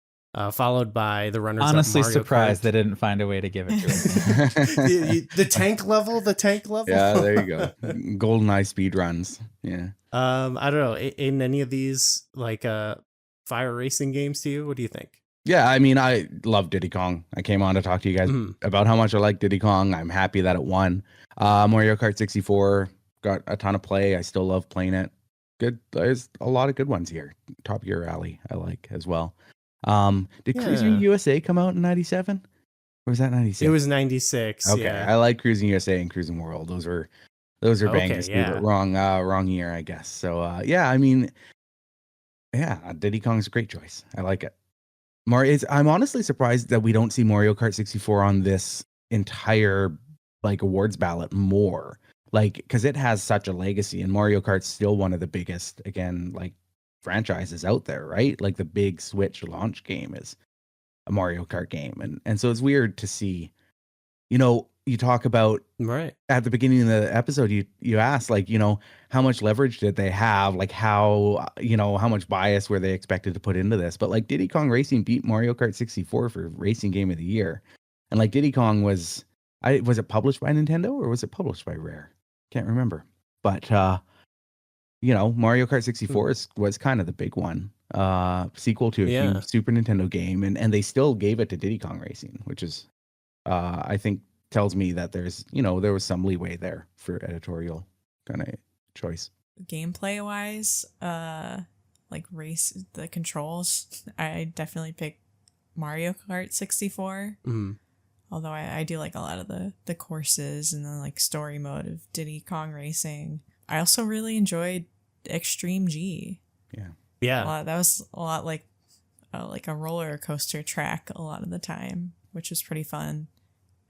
followed by the runners-up Honestly Mario surprised Kart. they didn't find a way to give it to us. The tank level. Yeah, there you go. GoldenEye speed runs. Yeah. I don't know. In any of these like fire racing games to you, what do you think? Yeah, I mean, I love Diddy Kong. I came on to talk to you guys about how much I like Diddy Kong. I'm happy that it won. Mario Kart 64 got a ton of play. I still love playing it. Good. There's a lot of good ones here. Top Gear Rally, I like as well. Did Cruising USA come out in 97? Or was that 96? It was 96. Okay, Yeah. I like Cruising USA and Cruising World. Those are bangers. Okay, yeah. But wrong year, I guess. So yeah, I mean, yeah, Diddy Kong's a great choice. I like it. I'm honestly surprised that we don't see Mario Kart 64 on this entire like awards ballot more. Like, because it has such a legacy, and Mario Kart's still one of the biggest, again, like franchises out there, right? Like the big Switch launch game is a Mario Kart game, and so it's weird to see. You talk about Right. at the beginning of the episode, you asked, like, how much leverage did they have? Like how much bias were they expected to put into this? But like Diddy Kong Racing beat Mario Kart 64 for Racing Game of the Year. And like Diddy Kong was it published by Nintendo or was it published by Rare? Can't remember. But Mario Kart 64 was kind of the big one. Sequel to a huge Super Nintendo game, and they still gave it to Diddy Kong Racing, which is I think tells me that there was some leeway there for editorial kind of choice. Gameplay wise, like race the controls, I definitely pick Mario Kart 64. Although I do like a lot of the courses and the like story mode of Diddy Kong Racing. I also really enjoyed Extreme G. Yeah. That was a lot like a roller coaster track a lot of the time, which was pretty fun.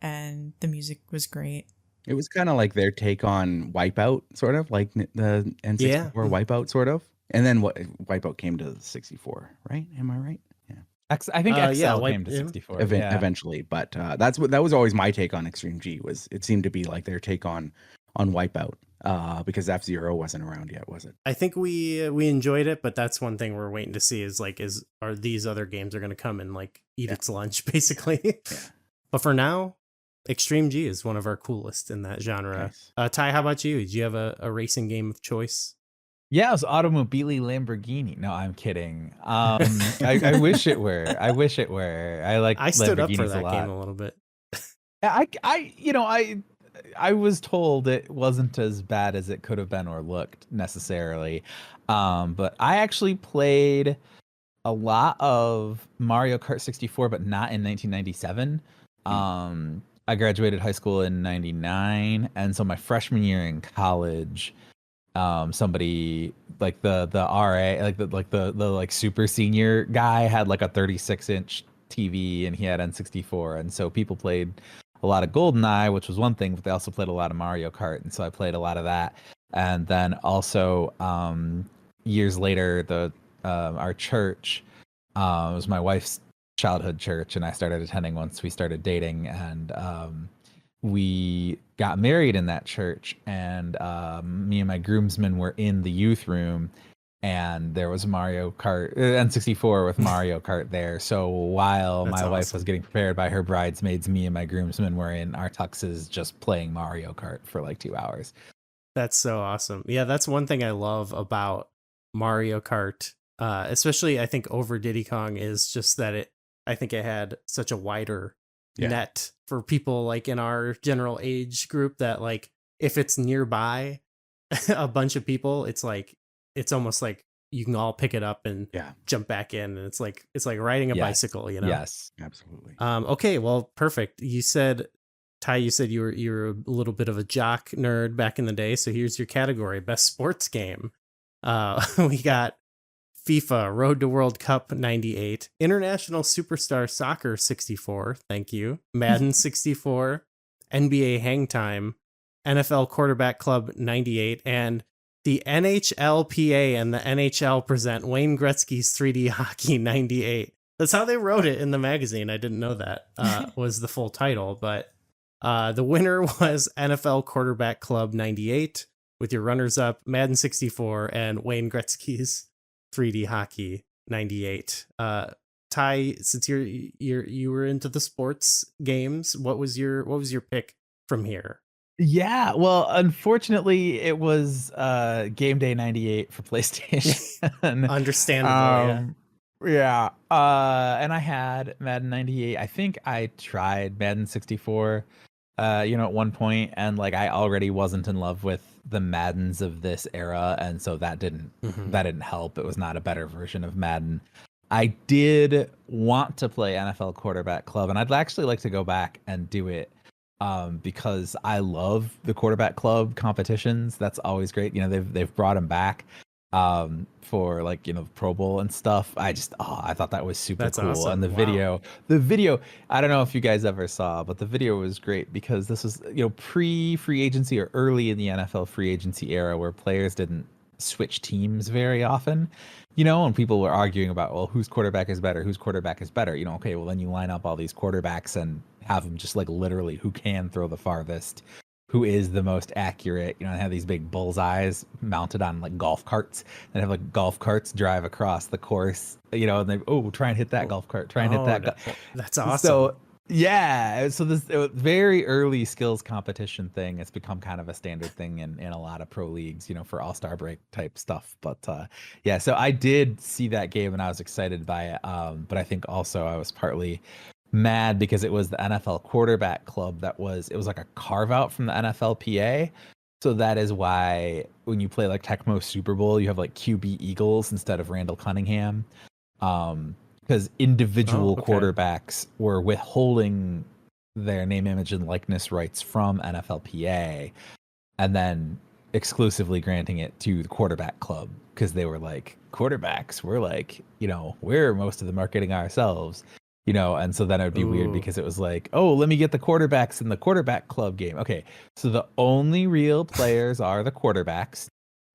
And the music was great. It was kind of like their take on Wipeout, sort of like the N64 Wipeout, sort of. And then Wipeout came to 64, right? Am I right? Yeah. I think XL came to 64 eventually, but that was always my take on Extreme G. Was it seemed to be like their take on Wipeout, because F-Zero wasn't around yet, was it? I think we enjoyed it, but that's one thing we're waiting to see are these other games are going to come and like eat its lunch, basically. Yeah. But for now, Extreme G is one of our coolest in that genre. Nice. Ty, how about you? Do you have a racing game of choice? Yeah, it was Automobili Lamborghini. No, I'm kidding. I wish it were. I wish it were. I stood up for Lamborghinis that a lot. game a little bit. I was told it wasn't as bad as it could have been or looked necessarily. But I actually played a lot of Mario Kart 64, but not in 1997. I graduated high school in 99, and so my freshman year in college, somebody like the RA, the super senior guy had like a 36-inch TV, and he had N64, and so people played a lot of GoldenEye, which was one thing, but they also played a lot of Mario Kart, and so I played a lot of that. And then also years later, our church, it was my wife's childhood church, and I started attending once we started dating, and we got married in that church, and me and my groomsmen were in the youth room, and there was Mario Kart N64 with Mario Kart there. So while my wife was getting prepared by her bridesmaids, me and my groomsmen were in our tuxes just playing Mario Kart for like 2 hours. That's so awesome. Yeah, that's one thing I love about Mario Kart, especially I think over Diddy Kong, is just that I think it had such a wider net for people like in our general age group, that like if it's nearby a bunch of people, it's almost like you can all pick it up and jump back in, and it's like riding a bicycle, Yes, absolutely. Okay, well, perfect. Ty, you said you were a little bit of a jock nerd back in the day, so here's your category: best sports game. We got FIFA Road to World Cup 98, International Superstar Soccer 64, thank you, Madden 64, NBA Hang Time, NFL Quarterback Club 98, and the NHLPA and the NHL present Wayne Gretzky's 3D Hockey 98. That's how they wrote it in the magazine. I didn't know that was the full title, but the winner was NFL Quarterback Club 98, with your runners-up Madden 64 and Wayne Gretzky's 3D Hockey 98. Ty, Ty, since you were into the sports games, what was your pick from here? Yeah, well, unfortunately, it was Game Day '98 for PlayStation. Understandable, yeah. Yeah. And I had Madden '98. I think I tried Madden 64, at one point, and like I already wasn't in love with the Maddens of this era, and so that didn't help. It was not a better version of Madden. I did want to play NFL Quarterback Club, and I'd actually like to go back and do it because I love the Quarterback Club competitions. That's always great. They've brought them back for like Pro Bowl and stuff. I thought that was super That's cool. awesome. And the video, I don't know if you guys ever saw, but the video was great because this was pre-free agency or early in the NFL free agency era where players didn't switch teams very often, and people were arguing about, well, whose quarterback is better, okay, well then you line up all these quarterbacks and have them just like literally who can throw the farthest, who is the most accurate, and have these big bullseyes mounted on like golf carts and have like golf carts drive across the course, and they try and hit that golf cart, That's awesome. So yeah, so this very early skills competition thing, it's become kind of a standard thing in a lot of pro leagues, for all-star break type stuff. But yeah, so I did see that game and I was excited by it. But I think also I was partly mad because it was the NFL Quarterback Club it was like a carve out from the NFLPA. So that is why when you play like Tecmo Super Bowl, you have like QB Eagles instead of Randall Cunningham. Because individual quarterbacks were withholding their name, image, and likeness rights from NFLPA and then exclusively granting it to the Quarterback Club because they were like, quarterbacks, we're like, we're most of the marketing ourselves, and so then it would be weird because it was like, oh, let me get the quarterbacks in the Quarterback Club game. Okay, so the only real players are the quarterbacks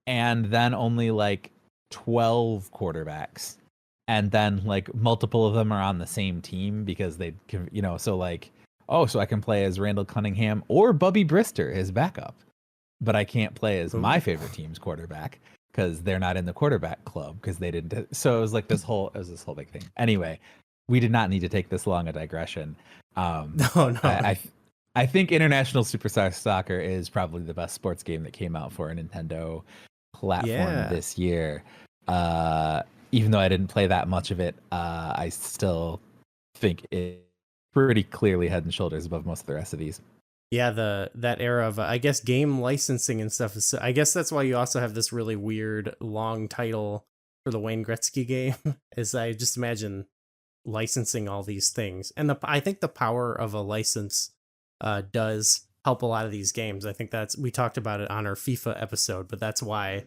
and then only like 12 quarterbacks. And then like multiple of them are on the same team because they can, so like, so I can play as Randall Cunningham or Bubby Brister, his backup, but I can't play as my favorite team's quarterback because they're not in the Quarterback Club because they didn't. So it was like this whole big thing. Anyway, we did not need to take this long a digression. No. I think International Superstar Soccer is probably the best sports game that came out for a Nintendo platform this year. Even though I didn't play that much of it, I still think it pretty clearly head and shoulders above most of the rest of these. Yeah, that era of I guess game licensing and stuff is. I guess that's why you also have this really weird long title for the Wayne Gretzky game. Is I just imagine licensing all these things, and I think the power of a license does help a lot of these games. I think we talked about it on our FIFA episode, but that's why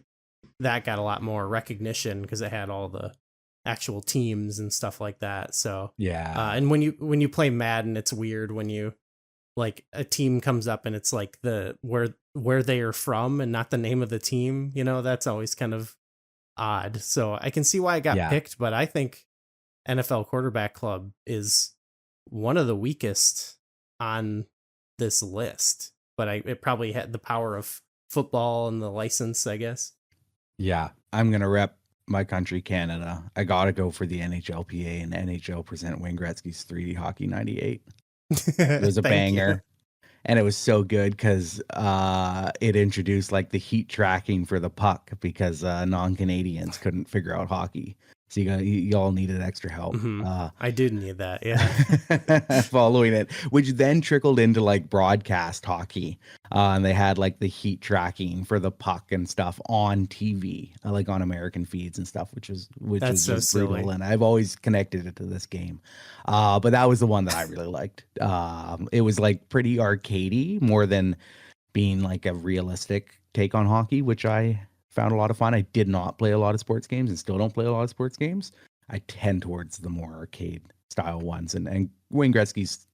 that got a lot more recognition because it had all the actual teams and stuff like that. So yeah, and when you play Madden, it's weird when you like a team comes up and it's like where they are from and not the name of the team. That's always kind of odd. So I can see why I got picked, but I think NFL Quarterback Club is one of the weakest on this list. But it probably had the power of football and the license, I guess. Yeah, I'm going to rep my country, Canada. I got to go for the NHLPA and NHL present Wayne Gretzky's 3D Hockey 98. It was a banger. And it was so good because it introduced like the heat tracking for the puck because non-Canadians couldn't figure out hockey. So you all needed extra help. Mm-hmm. I did need that, yeah. Following it, which then trickled into like broadcast hockey. And they had like the heat tracking for the puck and stuff on TV, like on American feeds and stuff, which was so just brutal. silly. And I've always connected it to this game. But that was the one that I really liked. It was like pretty arcadey more than being like a realistic take on hockey, which I found a lot of fun. I did not play a lot of sports games and still don't play a lot of sports games. I tend towards the more arcade style ones. And Wayne Gretzky's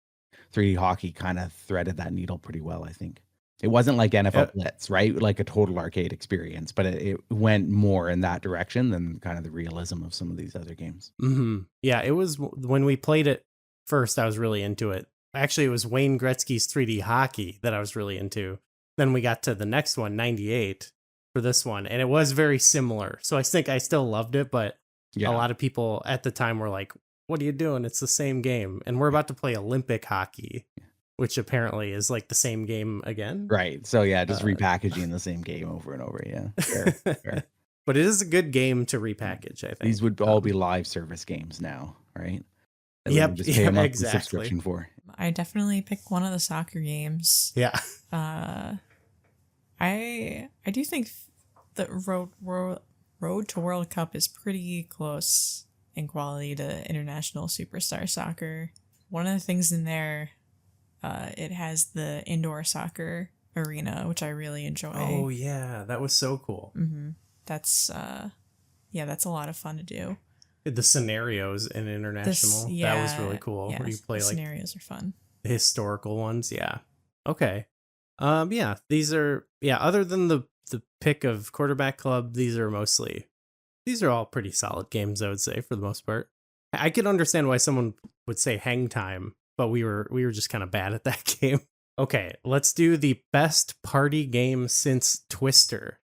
3D hockey kind of threaded that needle pretty well, I think. It wasn't like NFL Blitz, right? Like a total arcade experience, but it went more in that direction than kind of the realism of some of these other games. Mm-hmm. Yeah, it was when we played it first, I was really into it. Actually, it was Wayne Gretzky's 3D hockey that I was really into. Then we got to the next one, 98. For this one, and it was very similar. So I think I still loved it, but a lot of people at the time were like, what are you doing? It's the same game. And we're about to play Olympic hockey, which apparently is like the same game again. Right. So yeah, just repackaging the same game over and over. Yeah. Fair. But it is a good game to repackage, I think. These would all be live service games now, right? That we Yep, would just pay a monthly exactly. subscription for. I definitely pick one of the soccer games. Yeah. I do think the Road to World Cup is pretty close in quality to International Superstar Soccer. One of the things in there, it has the indoor soccer arena, which I really enjoy. Oh yeah, that was so cool. Mm-hmm. That's a lot of fun to do. The scenarios in International, that was really cool. Yeah, Where you play like scenarios are fun. the historical ones. Yeah. Okay. Yeah, these are other than the pick of Quarterback Club, these are all pretty solid games, I would say, for the most part. I could understand why someone would say Hang Time, but we were just kind of bad at that game. Okay, let's do the best party game since Twister.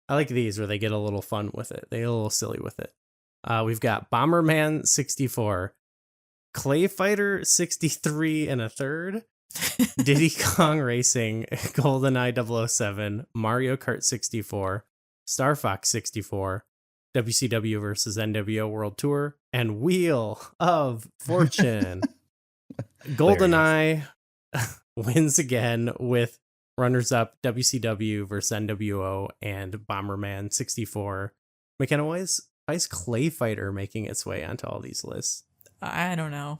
I like these where they get a little fun with it. They get a little silly with it. We've got Bomberman 64, Clay Fighter 63 and a third, Diddy Kong Racing, GoldenEye 007, Mario Kart 64, Star Fox 64, WCW versus NWO World Tour, and Wheel of Fortune. GoldenEye wins again with runners-up WCW versus NWO and Bomberman 64. McKenna, why is Clay Fighter making its way onto all these lists? I don't know.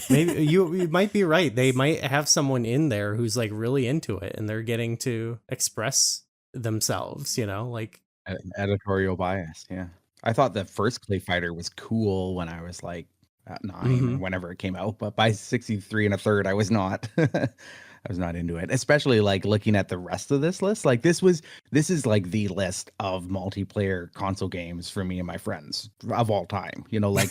Maybe you might be right. They might have someone in there who's like really into it and they're getting to express themselves, like Editorial bias. Yeah. I thought the first Clay Fighter was cool when I was like at 9 or whenever it came out, but by 63 and a third, I was not. I was not into it, especially like looking at the rest of this list. Like this is like the list of multiplayer console games for me and my friends of all time, like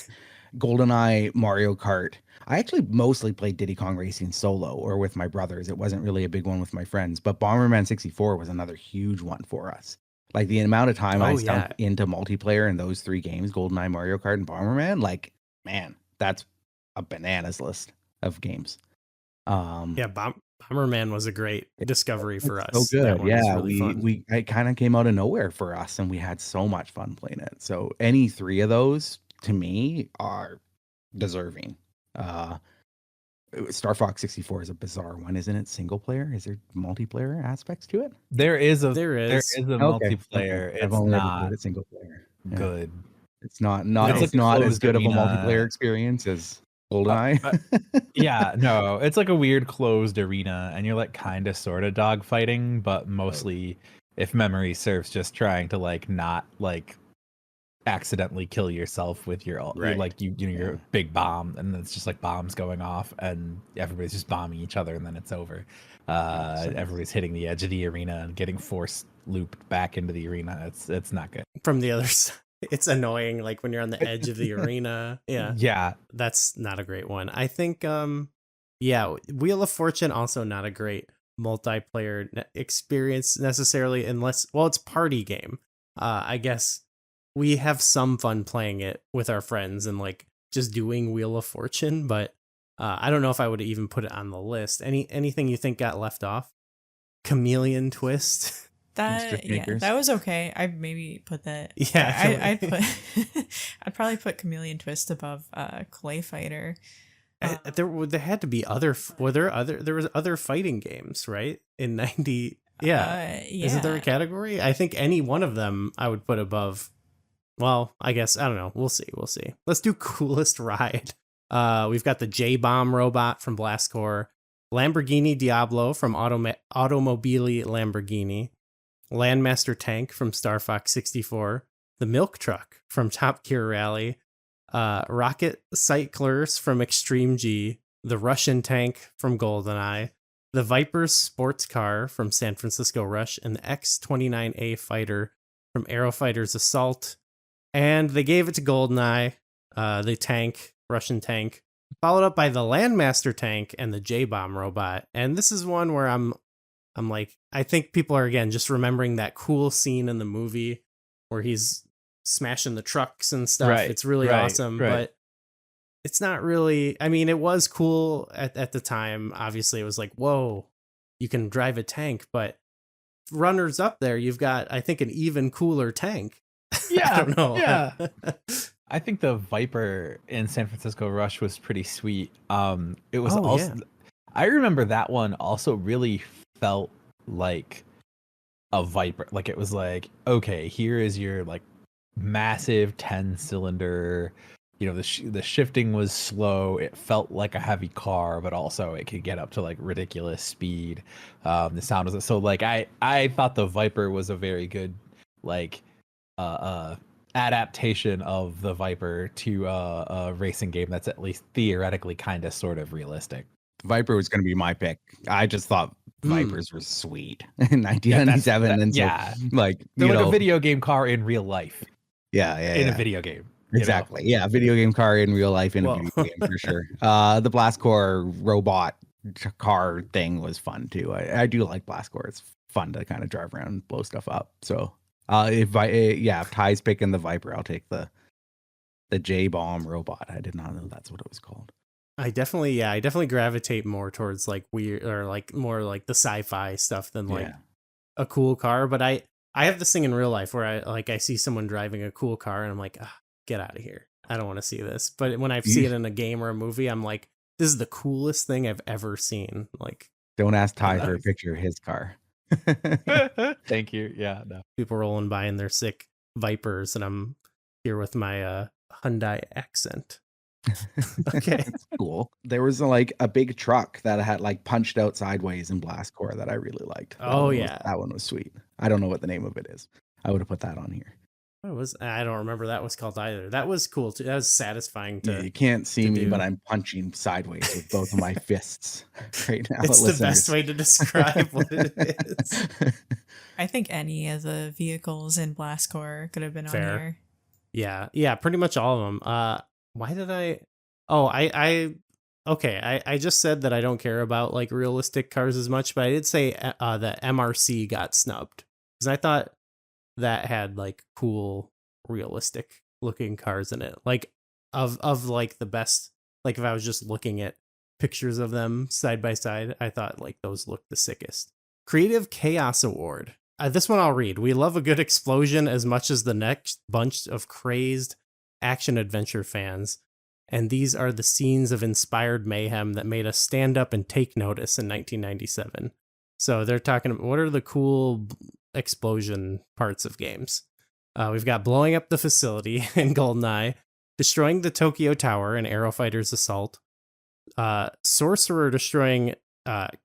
GoldenEye, Mario Kart. I actually mostly played Diddy Kong Racing solo or with my brothers. It wasn't really a big one with my friends, but Bomberman 64 was another huge one for us. Like the amount of time I sunk into multiplayer in those three games, GoldenEye, Mario Kart, and Bomberman, like, man, that's a bananas list of games. Bomberman was a great discovery for us. So good. Yeah, really it kind of came out of nowhere for us, and we had so much fun playing it. So any three of those to me are deserving. Star Fox 64 is a bizarre one, isn't it? Single player? Is there multiplayer aspects to it? There is a Okay. multiplayer. I've It's only ever not played it single player. Yeah. good. It's not It's it's like a not as closed good of a arena. multiplayer experience as GoldenEye. Yeah, no, it's like a weird closed arena, and you're like kind of sort of dogfighting, but mostly, if memory serves, just trying to like not like accidentally kill yourself with your Right. your big bomb, and it's just like bombs going off, and everybody's just bombing each other, and then it's over. Everybody's hitting the edge of the arena and getting force looped back into the arena. It's not good. from the other side. It's annoying, like when you're on the edge of the arena. Yeah. That's not a great one. I think, Wheel of Fortune, also not a great multiplayer experience necessarily, unless, it's party game. I guess we have some fun playing it with our friends and like just doing Wheel of Fortune, but I don't know if I would even put it on the list. Anything you think got left off? Chameleon Twist. That was okay. I maybe put that. Yeah, I'd probably put Chameleon Twist above Clay Fighter. There had to be other. There was other fighting games, right? In 90. Yeah. Isn't there a category? I think any one of them I would put above. Well, I guess I don't know. We'll see. Let's do coolest ride. We've got the J-Bomb robot from Blast Corps, Lamborghini Diablo from Automobili Lamborghini, Landmaster Tank from Star Fox 64, the Milk Truck from Top Gear Rally, Rocket Cyclers from Extreme G, the Russian Tank from GoldenEye, the Viper's Sports Car from San Francisco Rush, and the X-29A Fighter from Aerofighter's Assault. And they gave it to GoldenEye, the tank, Russian tank, followed up by the Landmaster Tank and the J-Bomb robot. And this is one where I'm like, I think people are, again, just remembering that cool scene in the movie where he's smashing the trucks and stuff. Right, It's really awesome. right. But it's not really, I mean, it was cool at the time. Obviously, it was like, whoa, you can drive a tank, but runners up there, you've got, I think, an even cooler tank. Yeah, I don't know. yeah. I think the Viper in San Francisco Rush was pretty sweet. It was Oh, also, yeah. I remember that one also really felt like a Viper. Like it was like, okay, here is your like massive 10-cylinder. You know, the shifting was slow. It felt like a heavy car, but also it could get up to like ridiculous speed. The sound was so like I thought the Viper was a very good like adaptation of the Viper to a racing game that's at least theoretically kind of sort of realistic. Viper was going to be my pick. I just thought Mm. Vipers were sweet in 1997, and so yeah. like They're you like know, a video game car in real life. yeah, In yeah. a video game. You know? Exactly. Yeah, video game car in real life in a Well- video game for sure. The Blastcore robot car thing was fun too. I do like Blastcore. It's fun to kind of drive around and blow stuff up. So if Ty's picking the Viper, I'll take the J-bomb robot. I did not know that's what it was called. I definitely gravitate more towards like weird or like more like the sci-fi stuff than like Yeah. a cool car. But I have this thing in real life where I see someone driving a cool car and I'm like, get out of here. I don't want to see this. But when I see it in a game or a movie, I'm like, this is the coolest thing I've ever seen. Like Don't ask Ty for a picture of his car. Thank you. Yeah, no. people rolling by in their sick Vipers, and I'm here with my Hyundai accent. Okay. That's cool. There was like a big truck that had like punched out sideways in Blastcore that I really liked. That one was sweet. I don't know what the name of it is. I would have put that on here. I don't remember that was called either. That was cool too. That was satisfying to. Yeah, you can't see to me, do. but I'm punching sideways with both of my fists right now. It's the listeners. best way to describe what it is. I think any of the vehicles in Blastcore could have been Fair. on here. Yeah, pretty much all of them. Why did I? Oh, I just said that I don't care about like realistic cars as much, but I did say that MRC got snubbed because I thought that had like cool, realistic looking cars in it. Like of like the best. Like if I was just looking at pictures of them side by side, I thought like those looked the sickest. Creative Chaos Award. This one I'll read. We love a good explosion as much as the next bunch of crazed action adventure fans. And these are the scenes of inspired mayhem that made us stand up and take notice in 1997. So they're talking about what are the cool explosion parts of games. We've got blowing up the facility in GoldenEye, destroying the Tokyo Tower in Aerofighter's Assault, Sorcerer destroying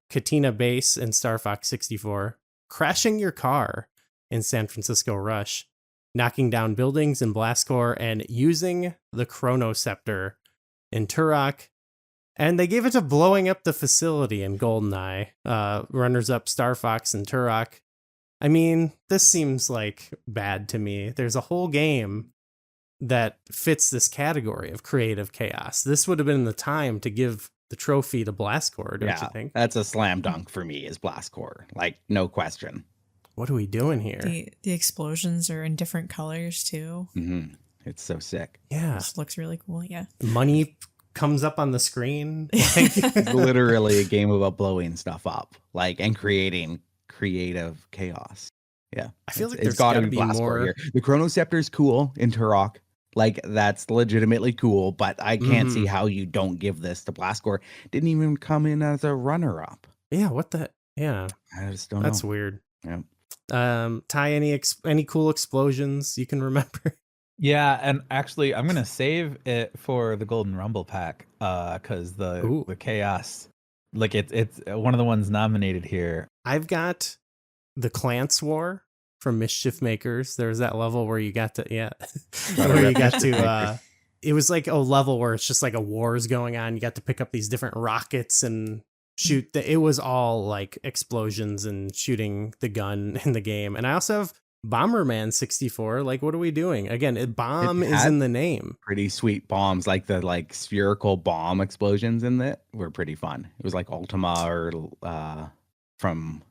Katina Base in Star Fox 64, crashing your car in San Francisco Rush, knocking down buildings in Blastcore, and using the Chronoceptor in Turok. And they gave it to blowing up the facility in GoldenEye. Runners up Star Fox and Turok. I mean, this seems like bad to me. There's a whole game that fits this category of creative chaos. This would have been the time to give the trophy to Blastcore, don't you think? That's a slam dunk for me is Blastcore. Like, no question. What are we doing here? The explosions are in different colors too. Mm-hmm. It's so sick. Yeah. This looks really cool. Yeah. Money comes up on the screen. Like, It's literally a game about blowing stuff up, like, and creating creative chaos. Yeah. I feel like it's there's gotta got to be Blastcore more. here. The Chronoceptor is cool in Turok. Like, that's legitimately cool, but I can't see how you don't give this to Blastcore. Didn't even come in as a runner-up. Yeah, what the? Yeah, I just don't that's know. weird. Yeah. Ty, any cool explosions you can remember? Yeah, and actually, I'm gonna save it for the Golden Rumble pack, because the chaos, like it's one of the ones nominated here. I've got the Clance War from Mischief Makers. There's that level where you got to where you got to. It was like a level where it's just like a war is going on. You got to pick up these different rockets and shoot. It was all like explosions and shooting the gun in the game. And I also have Bomberman 64. Like, what are we doing? Again, bomb is in the name. Pretty sweet bombs, like the spherical bomb explosions in it were pretty fun. It was like Ultima or from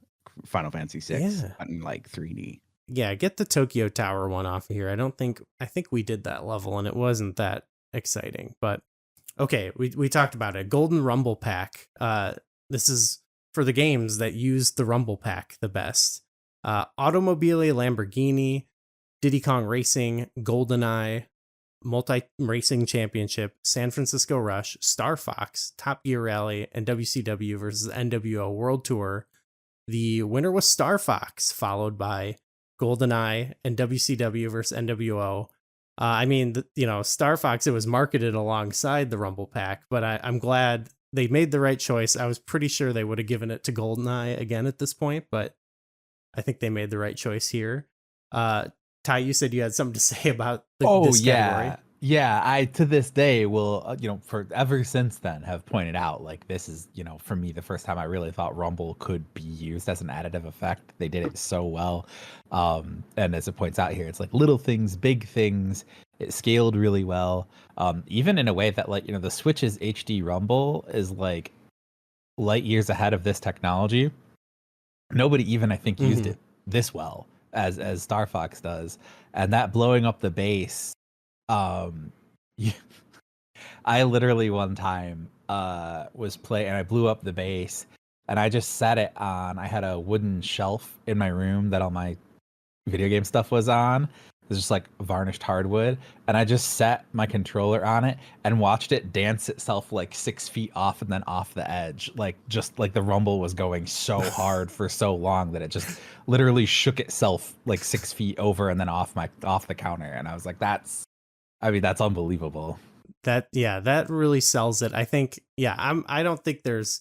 Final Fantasy 6, but in like 3D. Yeah, get the Tokyo Tower one off of here. I think we did that level and it wasn't that exciting, but Okay, we talked about it. Golden Rumble Pack. This is for the games that use the Rumble Pack the best. Automobile Lamborghini, Diddy Kong Racing, GoldenEye, Multi Racing Championship, San Francisco Rush, Star Fox, Top Gear Rally, and WCW versus NWO World Tour. The winner was Star Fox, followed by GoldenEye and WCW versus NWO. I mean, Star Fox, it was marketed alongside the Rumble Pack, but I'm glad they made the right choice. I was pretty sure they would have given it to GoldenEye again at this point, but I think they made the right choice here. Ty, you said you had something to say about this category. Yeah, I to this day will, for ever since then have pointed out, like, this is, for me, the first time I really thought Rumble could be used as an additive effect. They did it so well. And as it points out here, it's like little things, big things. It scaled really well. Even in a way that, like, the Switch's HD Rumble is like light years ahead of this technology. Nobody even, I think, used it this well as Star Fox does. And that blowing up the bass, I literally one time was playing and I blew up the bass and I just set it on. I had a wooden shelf in my room that all my video game stuff was on. It was just like varnished hardwood, and I just set my controller on it and watched it dance itself like 6 feet off and then off the edge, like just like the Rumble was going so hard for so long that it just literally shook itself like 6 feet over and then off the counter. And I was like, that's unbelievable. That really sells it. I think, I don't think there's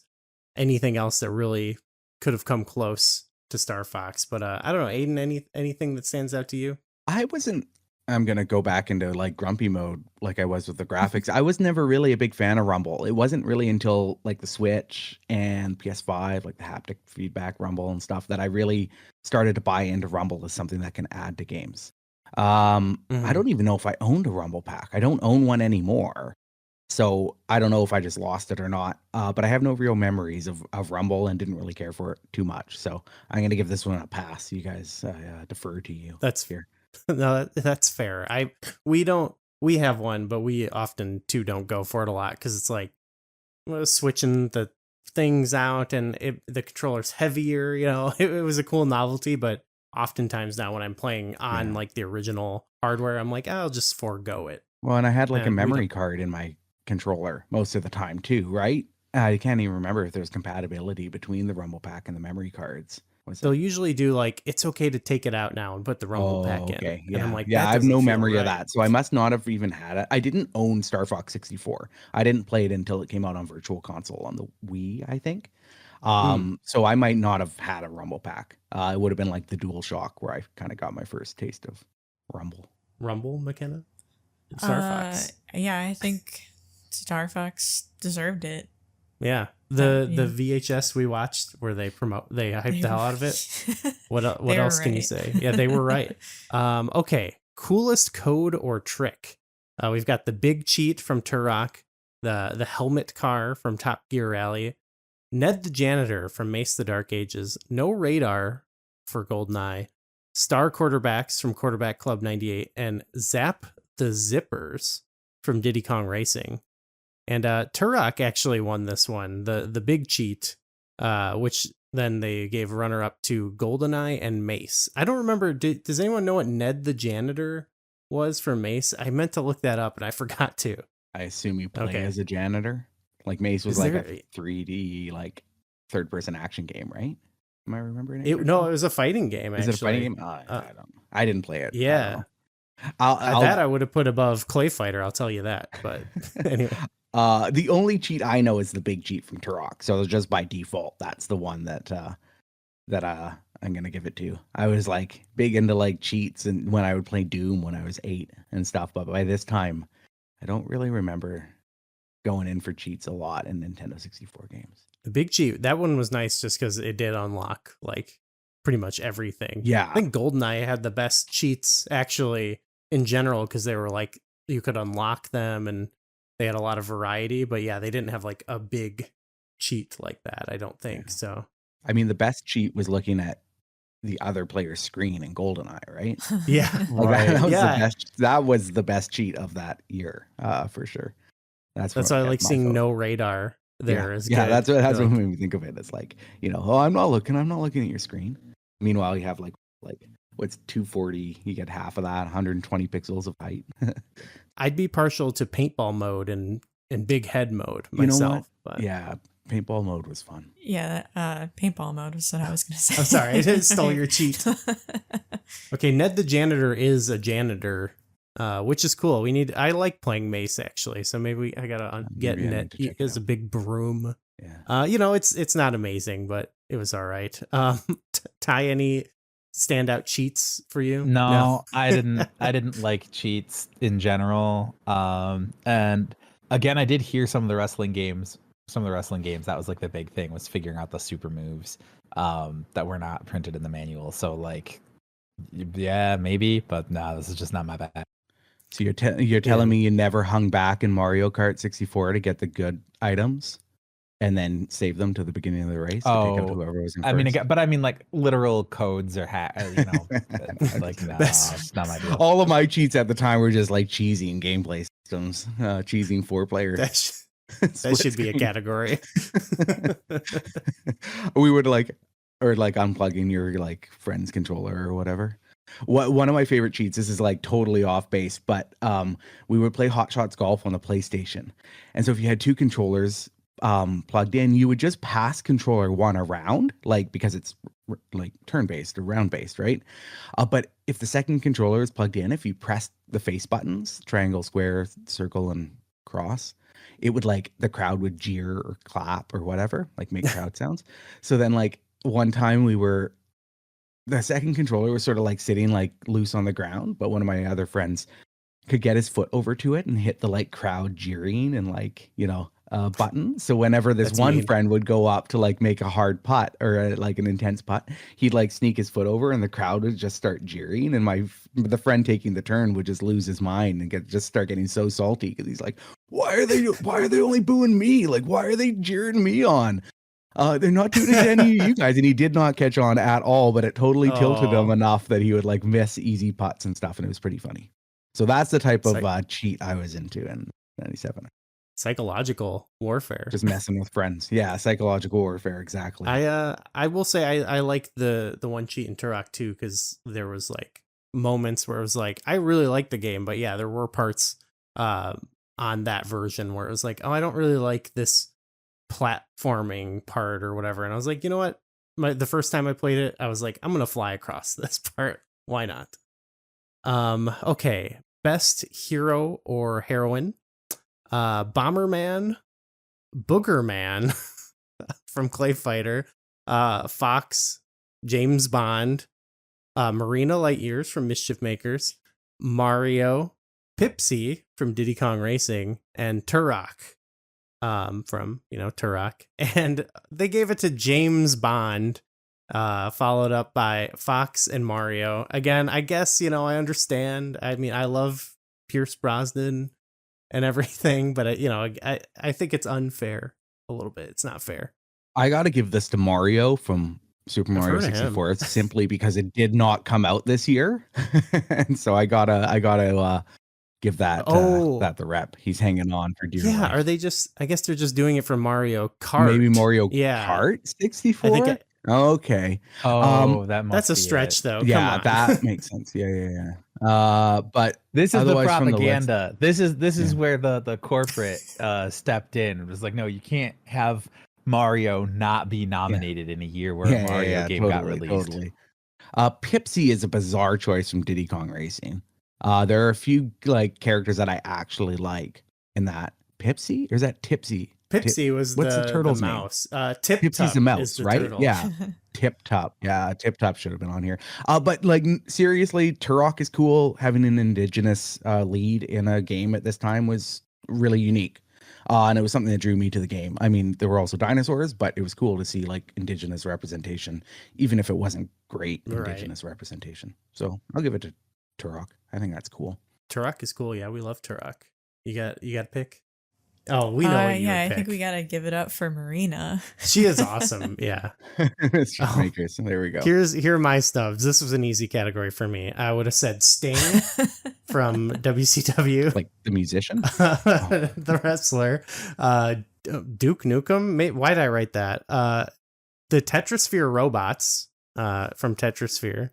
anything else that really could have come close to Star Fox, but I don't know, Aiden, anything that stands out to you? I'm going to go back into like grumpy mode like I was with the graphics. I was never really a big fan of Rumble. It wasn't really until like the Switch and PS5, like the haptic feedback Rumble and stuff, that I really started to buy into Rumble as something that can add to games. I don't even know if I owned a Rumble Pack. I don't own one anymore. So I don't know if I just lost it or not. But I have no real memories of Rumble and didn't really care for it too much. So I'm going to give this one a pass. You guys defer to you. That's fair. No, that's fair. We have one, but we often too don't go for it a lot because it's like switching the things out and the controller's heavier. It was a cool novelty, but oftentimes now when I'm playing on like the original hardware, I'm like, I'll just forego it. Well, and I had like a memory card in my controller most of the time too, right? I can't even remember if there's compatibility between the Rumble Pack and the memory cards. They'll usually do like, it's okay to take it out now and put the Rumble Pack in. Okay. Yeah. And I'm like, I have no memory of that. So I must not have even had it. I didn't own Star Fox 64. I didn't play it until it came out on Virtual Console on the Wii, I think. So I might not have had a Rumble Pack. It would have been like the DualShock where I kind of got my first taste of Rumble. Rumble, McKenna? Star Fox. Yeah, I think Star Fox deserved it. Yeah. The VHS we watched where they hyped the hell out of it. What else can you say? Yeah, they were right. Okay. Coolest code or trick. We've got the big cheat from Turok, the helmet car from Top Gear Rally, Ned the Janitor from Mace the Dark Ages, No Radar for GoldenEye, Star Quarterbacks from Quarterback Club 98, and Zap the Zippers from Diddy Kong Racing. And Turok actually won this one, the big cheat, which then they gave runner-up to GoldenEye and Mace. I don't remember, does anyone know what Ned the Janitor was for Mace? I meant to look that up and I forgot to. I assume you play as a janitor. Like Mace was like a 3D, like third-person action game, right? Am I remembering it? No, it was a fighting game, actually. Is it a fighting game? I don't know. I didn't play it. Yeah. I would have put above Clay Fighter, I'll tell you that. But anyway. The only cheat I know is the big cheat from Turok. So just by default, that's the one that I'm gonna give it to. I was like big into like cheats and when I would play Doom when I was 8 and stuff, but by this time, I don't really remember going in for cheats a lot in Nintendo 64 games. The big cheat, that one was nice just because it did unlock like pretty much everything. Yeah, I think GoldenEye had the best cheats actually in general because they were like you could unlock them and they had a lot of variety, but yeah, they didn't have like a big cheat like that, I don't think. Yeah. So, I mean, the best cheat was looking at the other player's screen in GoldenEye, right? Yeah, like that was the best. That was the best cheat of that year, for sure. That's why I like seeing no radar there. Yeah, that's what like, made me think of it. It's like, oh, I'm not looking at your screen. Meanwhile, you have like what's 240? You get half of that, 120 pixels of height. I'd be partial to paintball mode and big head mode myself. You know what? But Yeah, paintball mode was fun. Yeah, paintball mode was what I was going to say. I'm sorry, I stole your cheat. Okay, Ned the janitor is a janitor, which is cool. I like playing Mace actually, so maybe I gotta get Ned. He is a big broom. Yeah. It's not amazing, but it was all right. Ty, any standout cheats for you? No, I didn't like cheats in general. And again, I did hear some of the wrestling games. That was like the big thing, was figuring out the super moves that were not printed in the manual. So like, yeah, maybe, but no, this is just not my bag. So you're telling me you never hung back in Mario Kart 64 to get the good items and then save them to the beginning of the race to take out whoever was in first? I mean like literal codes or like no, it's not my deal. All of my cheats at the time were just like cheesing gameplay systems, cheesing 4-player. That should be a category. We would unplugging your like friend's controller or whatever. One of my favorite cheats, this is like totally off base, but we would play Hot Shots Golf on the PlayStation. And so if you had two controllers plugged in, you would just pass controller one around, like, because it's like turn-based or round-based, right? But if the second controller is plugged in, if you press the face buttons, triangle, square, circle, and cross, it would like, the crowd would jeer or clap or whatever, like make crowd sounds. So then like one time the second controller was sort of like sitting like loose on the ground, but one of my other friends could get his foot over to it and hit the like crowd jeering and like, button. So whenever this friend would go up to like make a hard putt or like an intense putt, he'd like sneak his foot over and the crowd would just start jeering. And the friend taking the turn would just lose his mind and just start getting so salty because he's like, why are they only booing me? Like, why are they jeering me on? They're not doing it to any of you guys. And he did not catch on at all, but it totally tilted him enough that he would like miss easy putts and stuff. And it was pretty funny. So that's the type of cheat I was into in 97. Psychological warfare. Just messing with friends. Yeah, psychological warfare, exactly. I will say I like the one cheat in Turok too, because there was like moments where it was like, I really liked the game, but yeah, there were parts on that version where it was like, oh, I don't really like this platforming part or whatever. And I was like, you know what? The first time I played it, I was like, I'm gonna fly across this part. Why not? Okay. Best hero or heroine. Bomberman, Boogerman from Clay Fighter, Fox, James Bond, Marina Light Years from Mischief Makers, Mario, Pipsy from Diddy Kong Racing, and Turok from Turok. And they gave it to James Bond, followed up by Fox and Mario. Again, I guess I understand. I mean, I love Pierce Brosnan and everything, but I think it's unfair a little bit. It's not fair. I got to give this to Mario from Super Mario 64. It's simply because it did not come out this year, and so I gotta give that the rep. He's hanging on for dear life. Are they just? I guess they're just doing it for Mario Kart. Maybe Mario Kart 64. Okay. That's a stretch, though. Yeah, that makes sense. Yeah. But this is the propaganda. This is where the corporate stepped in. It was like, no, you can't have Mario not be nominated in a year where a Mario game got released. Totally. Pipsy is a bizarre choice from Diddy Kong Racing. There are a few like characters that I actually like in that. Pipsy, or is that Tipsy? Pipsy was what's the turtle's mouse. Pipsy's the mouse, right? Turtle. Yeah. Tip Top. Yeah, Tip Top should have been on here. But like seriously, Turok is cool. Having an indigenous lead in a game at this time was really unique. And it was something that drew me to the game. I mean, there were also dinosaurs, but it was cool to see like indigenous representation, even if it wasn't great indigenous representation. So I'll give it to Turok. I think that's cool. Turok is cool. Yeah, we love Turok. You got a pick? Oh, we know what you would I pick. think we gotta give it up for Marina. She is awesome. Yeah. Makers. There we go. Here are my stubs. This was an easy category for me. I would have said Sting from WCW. Like the musician? The wrestler. Duke Nukem? Why did I write that? The Tetrasphere robots from Tetrasphere.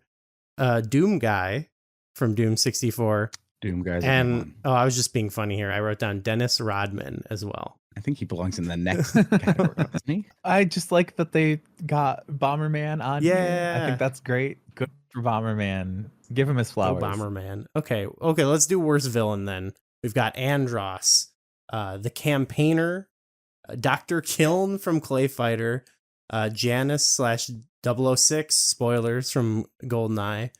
Doom Guy from Doom 64. Doom Guy's a good And, one. I was just being funny here. I wrote down Dennis Rodman as well. I think he belongs in the next category, doesn't he? I just like that they got Bomberman on here. I Yeah. think that's great. Good for Bomberman. Give him his Go flowers. Bomberman. Okay, let's do worst villain then. We've got Andros, the Campaigner, Dr. Kiln from Clay Fighter, Janus /006, spoilers from GoldenEye,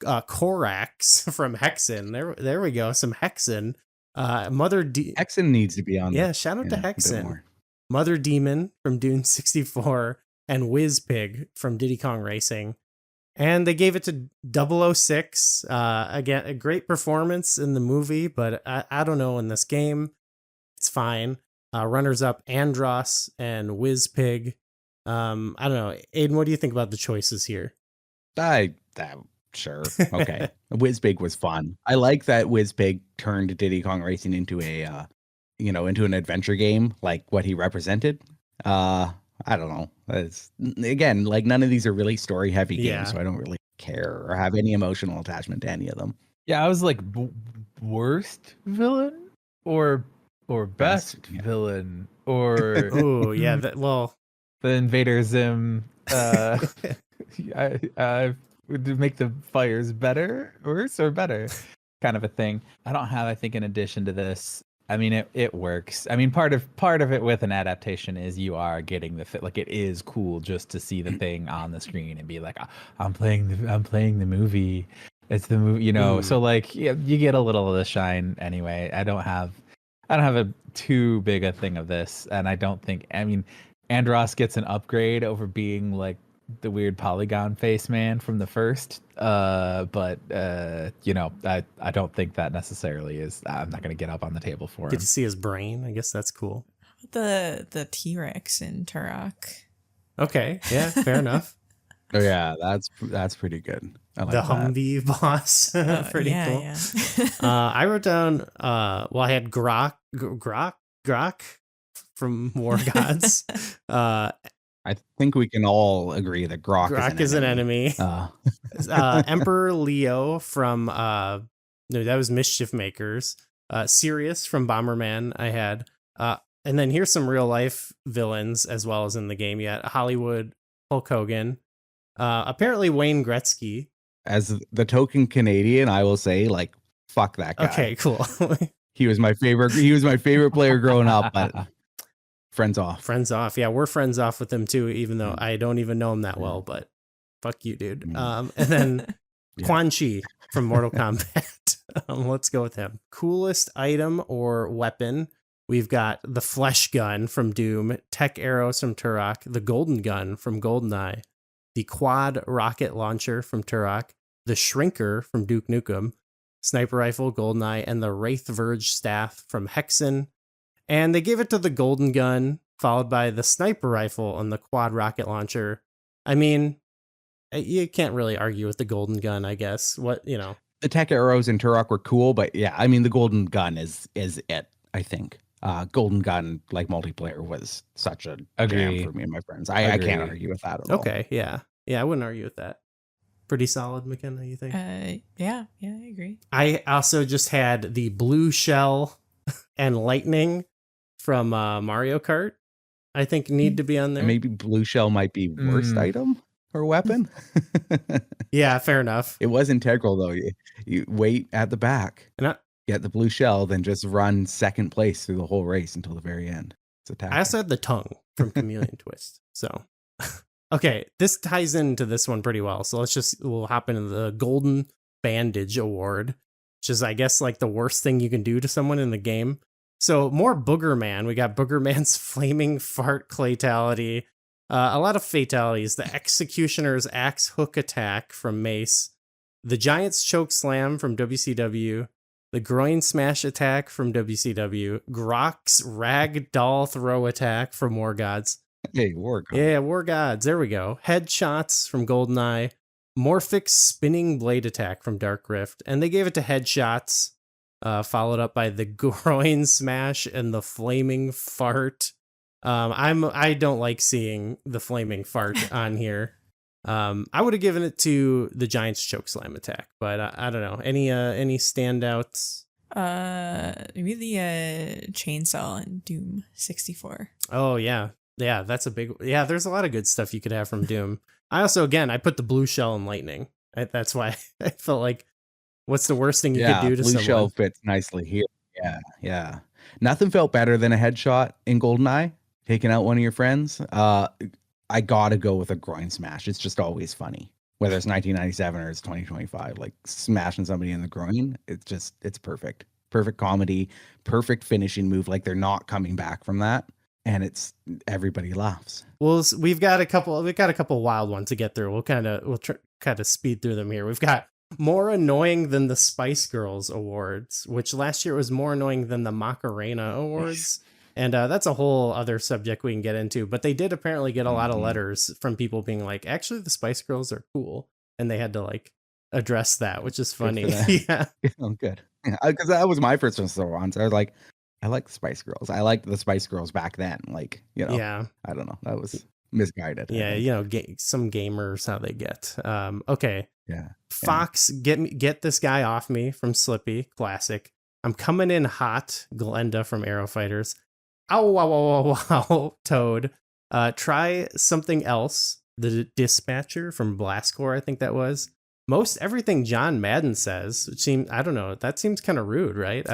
Korax from Hexen. There we go, some Hexen. Mother Hexen needs to be on. Yeah, shout out to a bit Hexen. more. Mother Demon from Dune 64, and Whizpig from Diddy Kong Racing. And they gave it to 006. Again, a great performance in the movie, but I don't know, in this game, it's fine. Runners up, Andros and Whizpig. I don't know. Aiden, what do you think about the choices here? Sure. Okay. Whizpig was fun. I like that Whizpig turned Diddy Kong Racing into into an adventure game, like what he represented. I don't know. It's, again, like none of these are really story heavy games, Yeah. so I don't really care or have any emotional attachment to any of them. Yeah, I was like worst villain or best yeah. villain or Oh, yeah. The Invader Zim. I would make the fires better, worse, or better, kind of a thing. I don't have. I think in addition to this, I mean, it works. I mean, part of it with an adaptation is you are getting the fit. Like it is cool just to see the thing on the screen and be like, I'm playing the movie. It's the movie, So like, yeah, you get a little of the shine anyway. I don't have a too big a thing of this, and I don't think. I mean, Andros gets an upgrade over being like the weird polygon face man from the first. But I don't think that necessarily is. I'm not gonna get up on the table for him. Get to see his brain. I guess that's cool. The T-Rex in Turok. Okay, yeah, fair enough. Oh yeah, that's pretty good. I like The that. Humvee boss, pretty cool. Yeah. I wrote down. I had Grok from War Gods. I think we can all agree that Grok is an enemy. Emperor Leo from no, that was Mischief Makers. Sirius from Bomberman. I had, and then here's some real life villains as well as in the game. Yet Hollywood Hulk Hogan. Apparently Wayne Gretzky. As the token Canadian, I will say, like, fuck that guy. Okay, cool. He was my favorite. He was my favorite player growing up, but friends off. Friends off. Yeah, we're friends off with him too, even though I don't even know him that well, but fuck you, dude. And then Quan Chi from Mortal Kombat. Let's go with him. Coolest item or weapon. We've got the Flesh Gun from Doom, Tech Arrows from Turok, the Golden Gun from GoldenEye, the Quad Rocket Launcher from Turok, the Shrinker from Duke Nukem, Sniper Rifle, GoldenEye, and the Wraith Verge Staff from Hexen. And they gave it to the Golden Gun, followed by the Sniper Rifle and the Quad Rocket Launcher. I mean, you can't really argue with the Golden Gun, I guess. The Tech Arrows in Turok were cool, but yeah, I mean, the Golden Gun is it, I think. Golden Gun, like multiplayer, was such a jam for me and my friends. I can't argue with that at all. Okay, yeah. I wouldn't argue with that. Pretty solid, McKenna, you think? Yeah, I agree. I also just had the Blue Shell and Lightning from Mario Kart. I think need to be on there. Maybe Blue Shell might be worst item or weapon. Yeah, fair enough. It was integral though. You wait at the back, get the Blue Shell, then just run second place through the whole race until the very end. It's attack. I also had the tongue from Chameleon Twist. So, okay, this ties into this one pretty well. So we'll hop into the Golden Bandage Award, which is, I guess, like the worst thing you can do to someone in the game. So more Booger Man. We got Booger Man's Flaming Fart Claytality. A lot of fatalities. The Executioner's Axe Hook Attack from Mace. The Giant's Choke Slam from WCW. The Groin Smash Attack from WCW. Grok's Ragdoll Throw Attack from War Gods. Hey, War Gods. Yeah, War Gods. There we go. Headshots from GoldenEye. Morphic spinning blade attack from Dark Rift, and they gave it to headshots, followed up by the groin smash and the flaming fart. I don't like seeing the flaming fart on here. I would have given it to the Giants chokeslam attack, but I don't know. Any standouts? Maybe the chainsaw in Doom 64. Oh yeah, that's a big. Yeah, there's a lot of good stuff you could have from Doom. I also, again, I put the blue shell in lightning. That's why I felt like, what's the worst thing you could do to blue someone? shell fits nicely here. Yeah. Nothing felt better than a headshot in GoldenEye, taking out one of your friends. I gotta go with a groin smash. It's just always funny, whether it's 1997 or it's 2025. Like smashing somebody in the groin, it's perfect. Perfect comedy, perfect finishing move. Like they're not coming back from that. And everybody laughs. Well, we've got a couple wild ones to get through. We'll kind of speed through them here. We've got more annoying than the Spice Girls Awards, which last year was more annoying than the Macarena Awards. And that's a whole other subject we can get into. But they did apparently get a lot of letters from people being like, actually, the Spice Girls are cool. And they had to like address that, which is funny. Yeah. Oh, good. Because that was my first one. So I was like, I like the Spice Girls. I liked the Spice Girls back then. Like, yeah. I don't know. That was misguided. Yeah, some gamers how they get. Okay. Yeah. Fox, get this guy off me from Slippy. Classic. I'm coming in hot. Glenda from Arrow Fighters. Ow, wow, wow, wow, wow. Toad. Try something else. The Dispatcher from Blastcore, I think that was. Most everything John Madden says, I don't know. That seems kind of rude, right?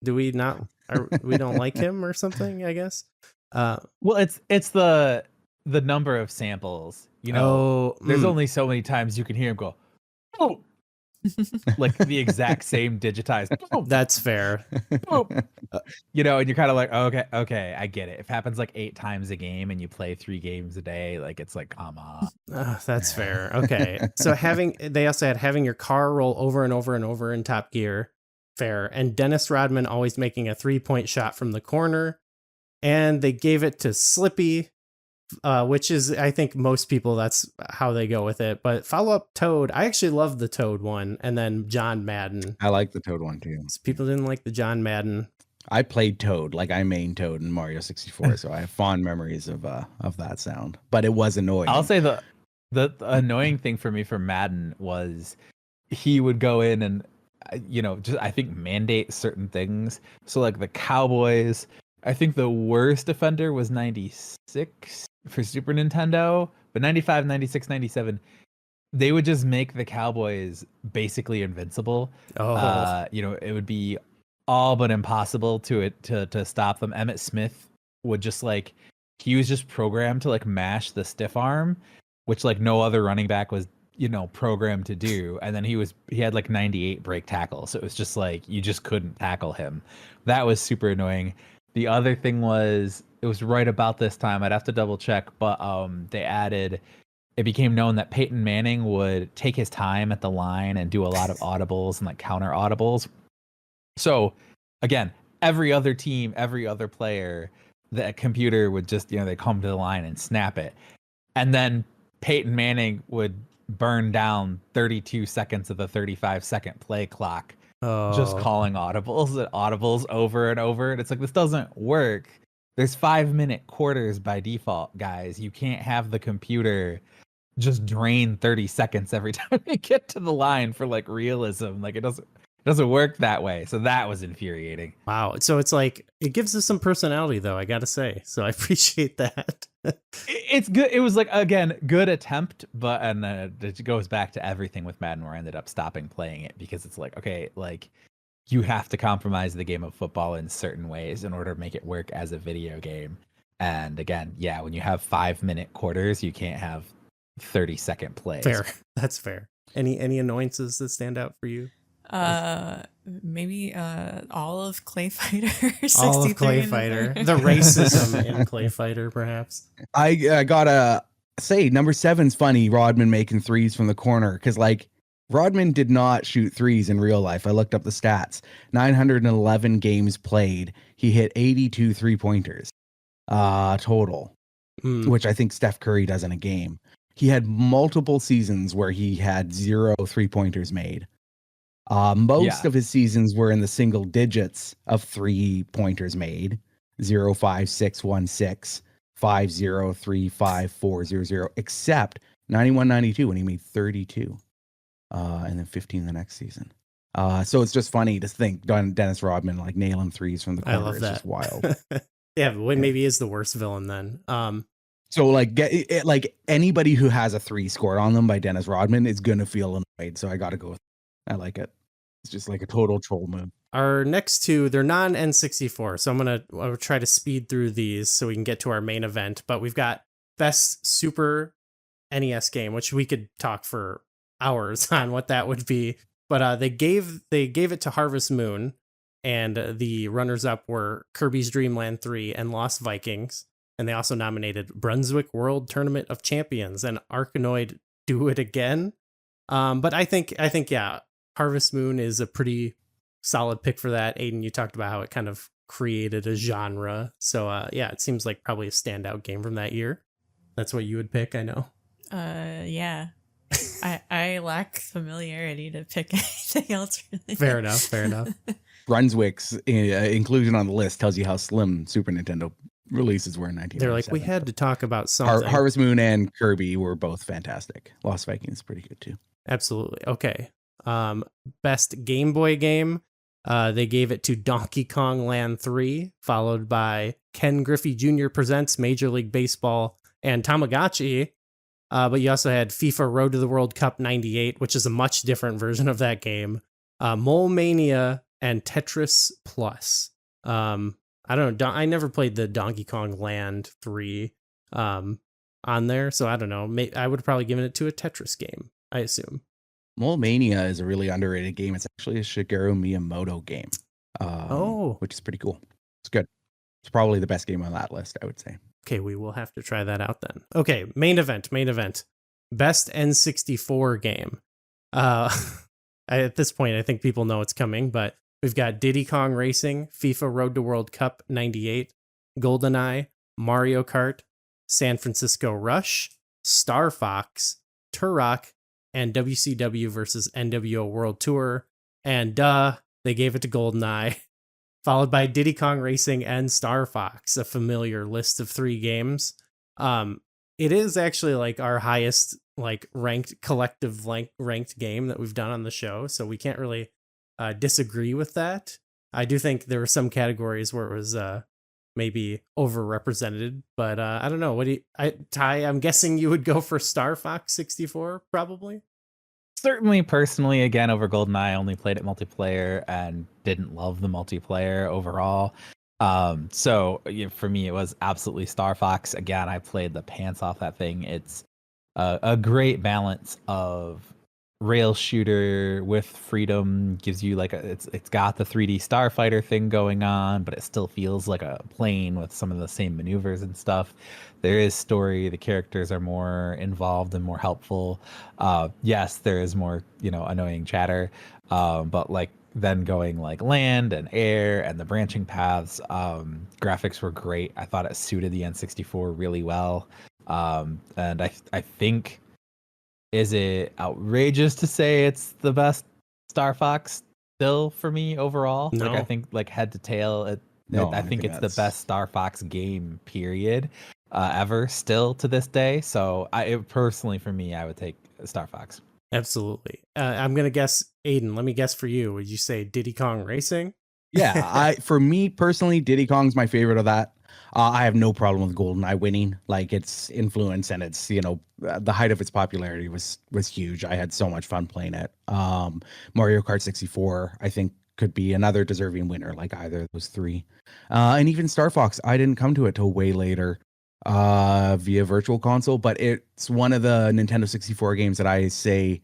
We don't like him or something, I guess. Well, it's the number of samples. There's only so many times you can hear him go, oh, like the exact same digitized. Oh. That's fair. Oh. And you're kind of like, okay, I get it. If it happens like 8 times a game and you play 3 games a day, like it's like, come on. That's fair. Okay. So they also had having your car roll over and over and over in Top Gear. Fair. And Dennis Rodman always making a 3-point shot from the corner. And they gave it to Slippy, which is, I think most people, that's how they go with it. But follow up Toad. I actually love the Toad one. And then John Madden. I like the Toad one too. People didn't like the John Madden. I played Toad, like I main Toad in Mario 64. So I have fond memories of that sound. But it was annoying. I'll say the annoying thing for me for Madden was he would go in and just I think mandate certain things. So like the Cowboys, I think the worst offender was 96 for Super Nintendo, but 95, 96, 97, they would just make the Cowboys basically invincible. It would be all but impossible to stop them. Emmitt Smith would just he was just programmed to mash the stiff arm, which no other running back was programmed to do. And then he had 98 break tackles, so it was just you just couldn't tackle him. That was super annoying. The other thing was, it was right about this time, I'd have to double check, but it became known that Peyton Manning would take his time at the line and do a lot of audibles and counter audibles. So again, every other team, every other player, the computer would just they come to the line and snap it, and then Peyton Manning would burn down 32 seconds of the 35-second play clock, just calling audibles over and over. And it's this doesn't work. There's 5-minute quarters by default, guys. You can't have the computer just drain 30 seconds every time they get to the line for realism. It doesn't work that way. So that was infuriating. Wow. So it's it gives us some personality though, I gotta say. So I appreciate that. It's good. It was again, good attempt, but it goes back to everything with Madden where I ended up stopping playing it because it's okay, you have to compromise the game of football in certain ways in order to make it work as a video game. And again, yeah, when you have 5-minute quarters, you can't have 30-second plays. Fair. That's fair. Any annoyances that stand out for you? Maybe all of Clay Fighter. All of Clay Fighter. The racism in Clay Fighter, perhaps. I gotta say, number 7's funny. Rodman making threes from the corner, because Rodman did not shoot threes in real life. I looked up the stats. 911 games played. He hit 82 3-pointers total, which I think Steph Curry does in a game. he had multiple seasons where he had 0 3-pointers made. Most Yeah. of his seasons were in the single digits of 3-pointers made. 0 5 6 1 6 5 0 3 5 4 0 0, except 91-92 when he made 32, and then 15 the next season. So it's just funny to think Dennis Rodman like nailing threes from the I corner. love It's that. just wild. Yeah, but maybe he is the worst villain then. So like like anybody who has a 3 scored on them by Dennis Rodman is gonna feel annoyed. So I got to go with. I like it. It's just like a total troll move. Our next two, they're non N64, so I'll try to speed through these so we can get to our main event. But we've got best Super NES game, which we could talk for hours on what that would be. But they gave it to Harvest Moon, and the runners up were Kirby's Dream Land 3 and Lost Vikings. And they also nominated Brunswick World Tournament of Champions and Arkanoid Do It Again. But I think yeah, Harvest Moon is a pretty solid pick for that. Aiden, you talked about how it kind of created a genre. So yeah, it seems like probably a standout game from that year. That's what you would pick, I know. Yeah. I lack familiarity to pick anything else really. Fair enough. Brunswick's inclusion on the list tells you how slim Super Nintendo releases were in 1997. They're like, we had to talk about something. Harvest Moon and Kirby were both fantastic. Lost Vikings is pretty good too. Absolutely. Okay. Best Game Boy game. They gave it to Donkey Kong Land 3, followed by Ken Griffey Jr. Presents Major League Baseball and Tamagotchi. But you also had FIFA Road to the World Cup 98, which is a much different version of that game. Mole Mania and Tetris Plus. I don't know. I never played the Donkey Kong Land 3 on there, so I don't know. I would have probably given it to a Tetris game, I assume. Mole Mania is a really underrated game. It's actually a Shigeru Miyamoto game. Which is pretty cool. It's good. It's probably the best game on that list, I would say. Okay, we will have to try that out then. Okay, main event. Best N64 game. At this point, I think people know it's coming, but we've got Diddy Kong Racing, FIFA Road to World Cup 98, GoldenEye, Mario Kart, San Francisco Rush, Star Fox, Turok, and WCW versus NWO World Tour. And they gave it to GoldenEye, followed by Diddy Kong Racing and Star Fox, a familiar list of 3 games. It is actually like our highest like collective ranked game that we've done on the show, so we can't really disagree with that. I do think there were some categories where it was maybe overrepresented, but I don't know. Ty, I'm guessing you would go for Star Fox 64, probably? Certainly, personally, again, over GoldenEye, I only played it multiplayer and didn't love the multiplayer overall. So for me, it was absolutely Star Fox. Again, I played the pants off that thing. It's a great balance of rail shooter with freedom, gives you like it's got the 3D starfighter thing going on, but it still feels like a plane with some of the same maneuvers and stuff. There is story, the characters are more involved and more helpful. Yes, there is more annoying chatter, but like then going like land and air and the branching paths, graphics were great. I thought it suited the N64 really well, and I think, is it outrageous to say it's the best Star Fox still for me overall? No. Like I think like head to tail, I think it's the best Star Fox game period ever still to this day. So personally for me, I would take Star Fox. Absolutely. I'm gonna guess, Aiden. Let me guess for you. Would you say Diddy Kong Racing? Yeah, for me personally, Diddy Kong's my favorite of that. I have no problem with GoldenEye winning. Like its influence and its the height of its popularity was huge. I had so much fun playing it. Mario Kart 64, I think, could be another deserving winner, like either of those 3. And even Star Fox, I didn't come to it till way later via Virtual Console, but it's one of the Nintendo 64 games that I say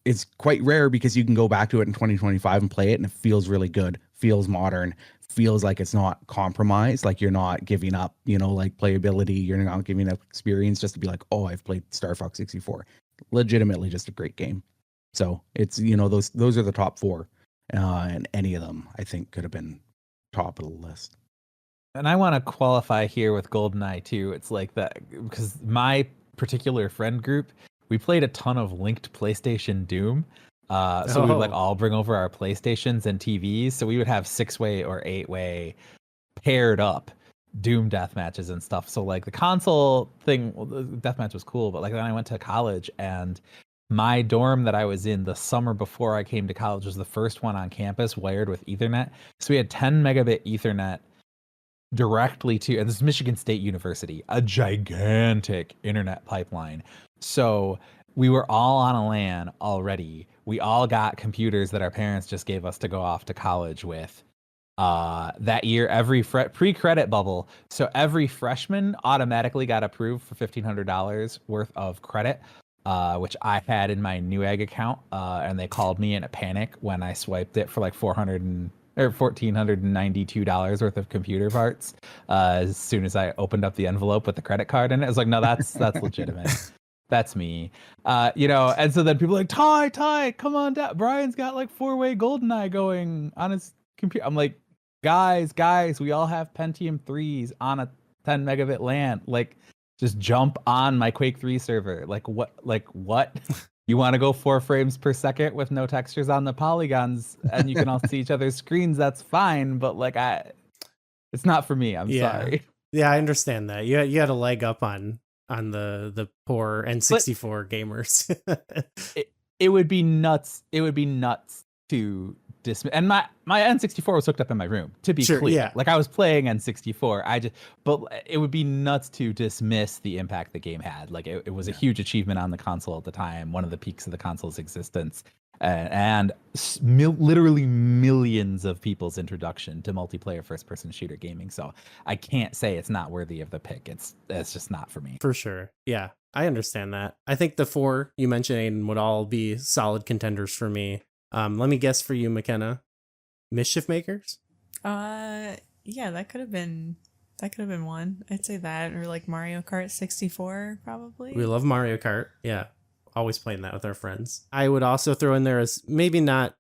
it's quite rare because you can go back to it in 2025 and play it and it feels really good, feels modern, feels like it's not compromised, like you're not giving up, like playability, you're not giving up experience just to be like, oh, I've played Star Fox 64. Legitimately just a great game. So it's, those are the top 4. And any of them I think could have been top of the list. And I want to qualify here with GoldenEye too. It's like that because my particular friend group, we played a ton of linked PlayStation Doom. So we would like all bring over our PlayStations and TVs. So we would have 6-way or 8-way paired up Doom death matches and stuff. So like the console thing, well, the deathmatch was cool, but like then I went to college, and my dorm that I was in the summer before I came to college was the first one on campus wired with Ethernet. So we had 10 megabit Ethernet directly to, and this is Michigan State University, a gigantic internet pipeline. So we were all on a LAN already. We all got computers that our parents just gave us to go off to college with. That year, every pre-credit bubble, so every freshman automatically got approved for $1,500 worth of credit, which I had in my Newegg account, and they called me in a panic when I swiped it for like $1,492 worth of computer parts. As soon as I opened up the envelope with the credit card in it, I was like, no, that's legitimate. That's me. And so then people are like, Ty, come on down. Brian's got like 4-way GoldenEye going on his computer. I'm like, guys, we all have Pentium 3s on a 10 megabit LAN. Like, just jump on my Quake 3 server. Like what? You want to go 4 frames per second with no textures on the polygons and you can all see each other's screens? That's fine, but like it's not for me. I'm sorry. Yeah, I understand that. You had a leg up on the poor N64 gamers. it would be nuts. It would be nuts to dismiss. And my N64 was hooked up in my room, to be clear. Yeah. Like I was playing N64. But it would be nuts to dismiss the impact the game had. Like it was a huge achievement on the console at the time, one of the peaks of the console's existence, and literally millions of people's introduction to multiplayer first-person shooter gaming. So I can't say it's not worthy of the pick. It's just not for me. For sure. Yeah, I understand that. I think the 4 you mentioned, Aiden, would all be solid contenders for me. Let me guess for you, McKenna. Mischief Makers? Yeah, that could have been one. I'd say that, or like Mario Kart 64, probably. We love Mario Kart. Yeah, always playing that with our friends. I would also throw in there as maybe not.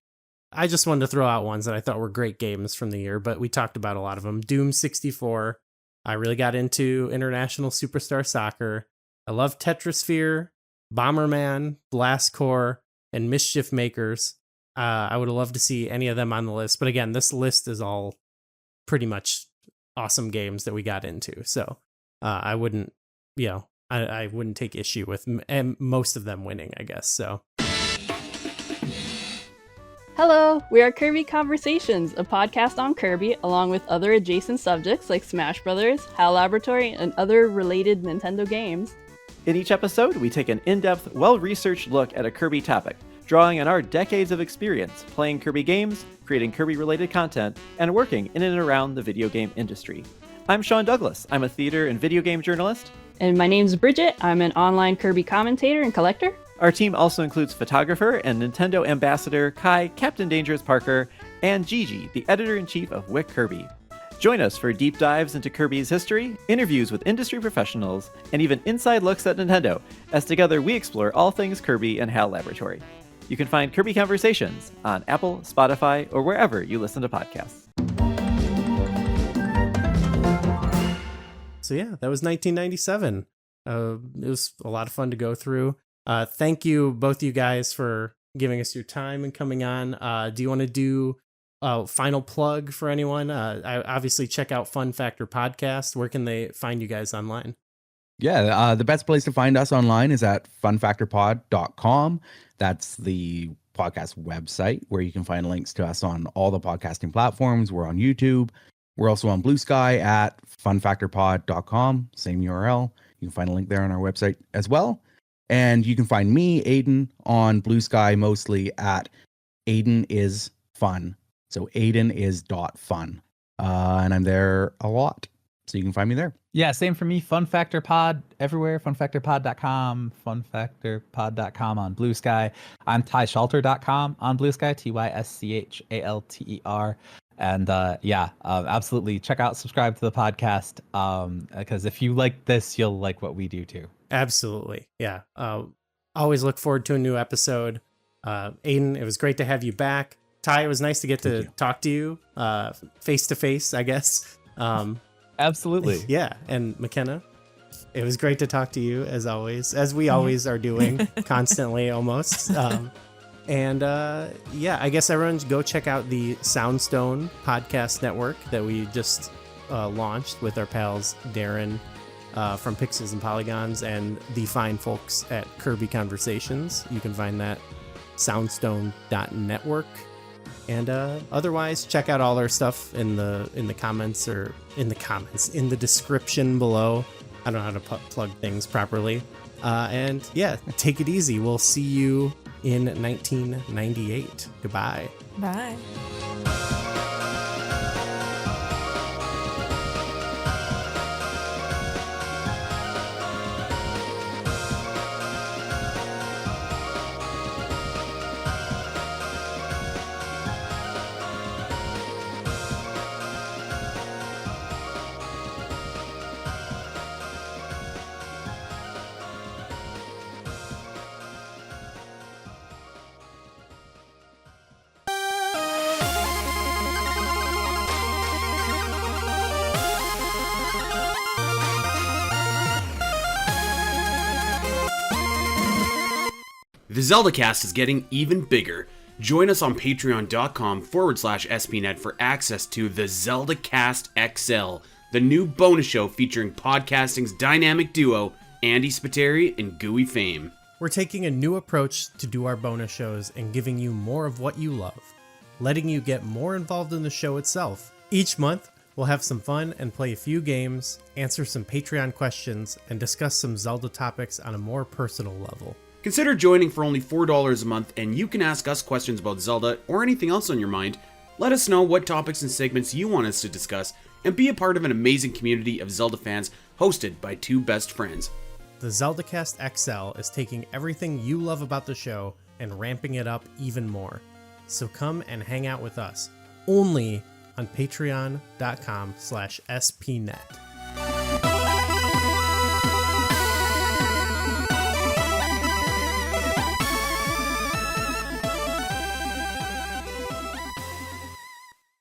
I just wanted to throw out ones that I thought were great games from the year, but we talked about a lot of them. Doom 64. I really got into International Superstar Soccer. I love Tetrasphere, Bomberman, Blast Corps, and Mischief Makers. I would have loved to see any of them on the list. But again, this list is all pretty much awesome games that we got into. So I wouldn't, I wouldn't take issue with most of them winning, I guess. So. Hello, we are Kirby Conversations, a podcast on Kirby, along with other adjacent subjects like Smash Brothers, HAL Laboratory, and other related Nintendo games. In each episode, we take an in-depth, well-researched look at a Kirby topic, drawing on our decades of experience playing Kirby games, creating Kirby-related content, and working in and around the video game industry. I'm Sean Douglas. I'm a theater and video game journalist. And my name's Bridget. I'm an online Kirby commentator and collector. Our team also includes photographer and Nintendo ambassador Kai Captain Dangerous Parker and Gigi, the editor-in-chief of Wick Kirby. Join us for deep dives into Kirby's history, interviews with industry professionals, and even inside looks at Nintendo, as together we explore all things Kirby and HAL Laboratory. You can find Kirby Conversations on Apple, Spotify, or wherever you listen to podcasts. So yeah, that was 1997. It was a lot of fun to go through. Thank you, both of you guys, for giving us your time and coming on. Do you want to do a final plug for anyone? I obviously check out FunFactor Podcast. Where can they find you guys online? Yeah, the best place to find us online is at funfactorpod.com. That's the podcast website where you can find links to us on all the podcasting platforms. We're on YouTube. We're also on Blue Sky at funfactorpod.com. Same URL. You can find a link there on our website as well. And you can find me, Aiden, on Blue Sky mostly at Aiden is fun. So Aiden is .fun. And I'm there a lot. So you can find me there. Yeah, same for me. Fun Factor Pod everywhere. Funfactorpod.com, funfactorpod.com on Blue Sky. I'm TySchalter.com on Blue Sky, TySchalter. And absolutely check out, subscribe to the podcast, because if you like this, you'll like what we do too. Absolutely. Yeah. Always look forward to a new episode. Aiden, it was great to have you back. Ty, it was nice to get to talk to you face to face, I guess. Absolutely. Yeah. And McKenna? It was great to talk to you, as always, as we always are doing, constantly almost. Yeah, I guess everyone go check out the SoundStone podcast network that we just launched with our pals Darren from Pixels and Polygons and the fine folks at Kirby Conversations. You can find that SoundStone.network. And otherwise, check out all our stuff in the comments or in the description below. I don't know how to plug things properly. And yeah, take it easy. We'll see you in 1998. Goodbye. Bye. The ZeldaCast is getting even bigger. Join us on patreon.com/SPNet for access to the ZeldaCast XL, the new bonus show featuring podcasting's dynamic duo, Andy Spiteri and Gooey Fame. We're taking a new approach to do our bonus shows and giving you more of what you love, letting you get more involved in the show itself. Each month, we'll have some fun and play a few games, answer some Patreon questions, and discuss some Zelda topics on a more personal level. Consider joining for only $4 a month, and you can ask us questions about Zelda or anything else on your mind. Let us know what topics and segments you want us to discuss, and be a part of an amazing community of Zelda fans hosted by two best friends. The ZeldaCast XL is taking everything you love about the show and ramping it up even more. So come and hang out with us, only on patreon.com/spnet.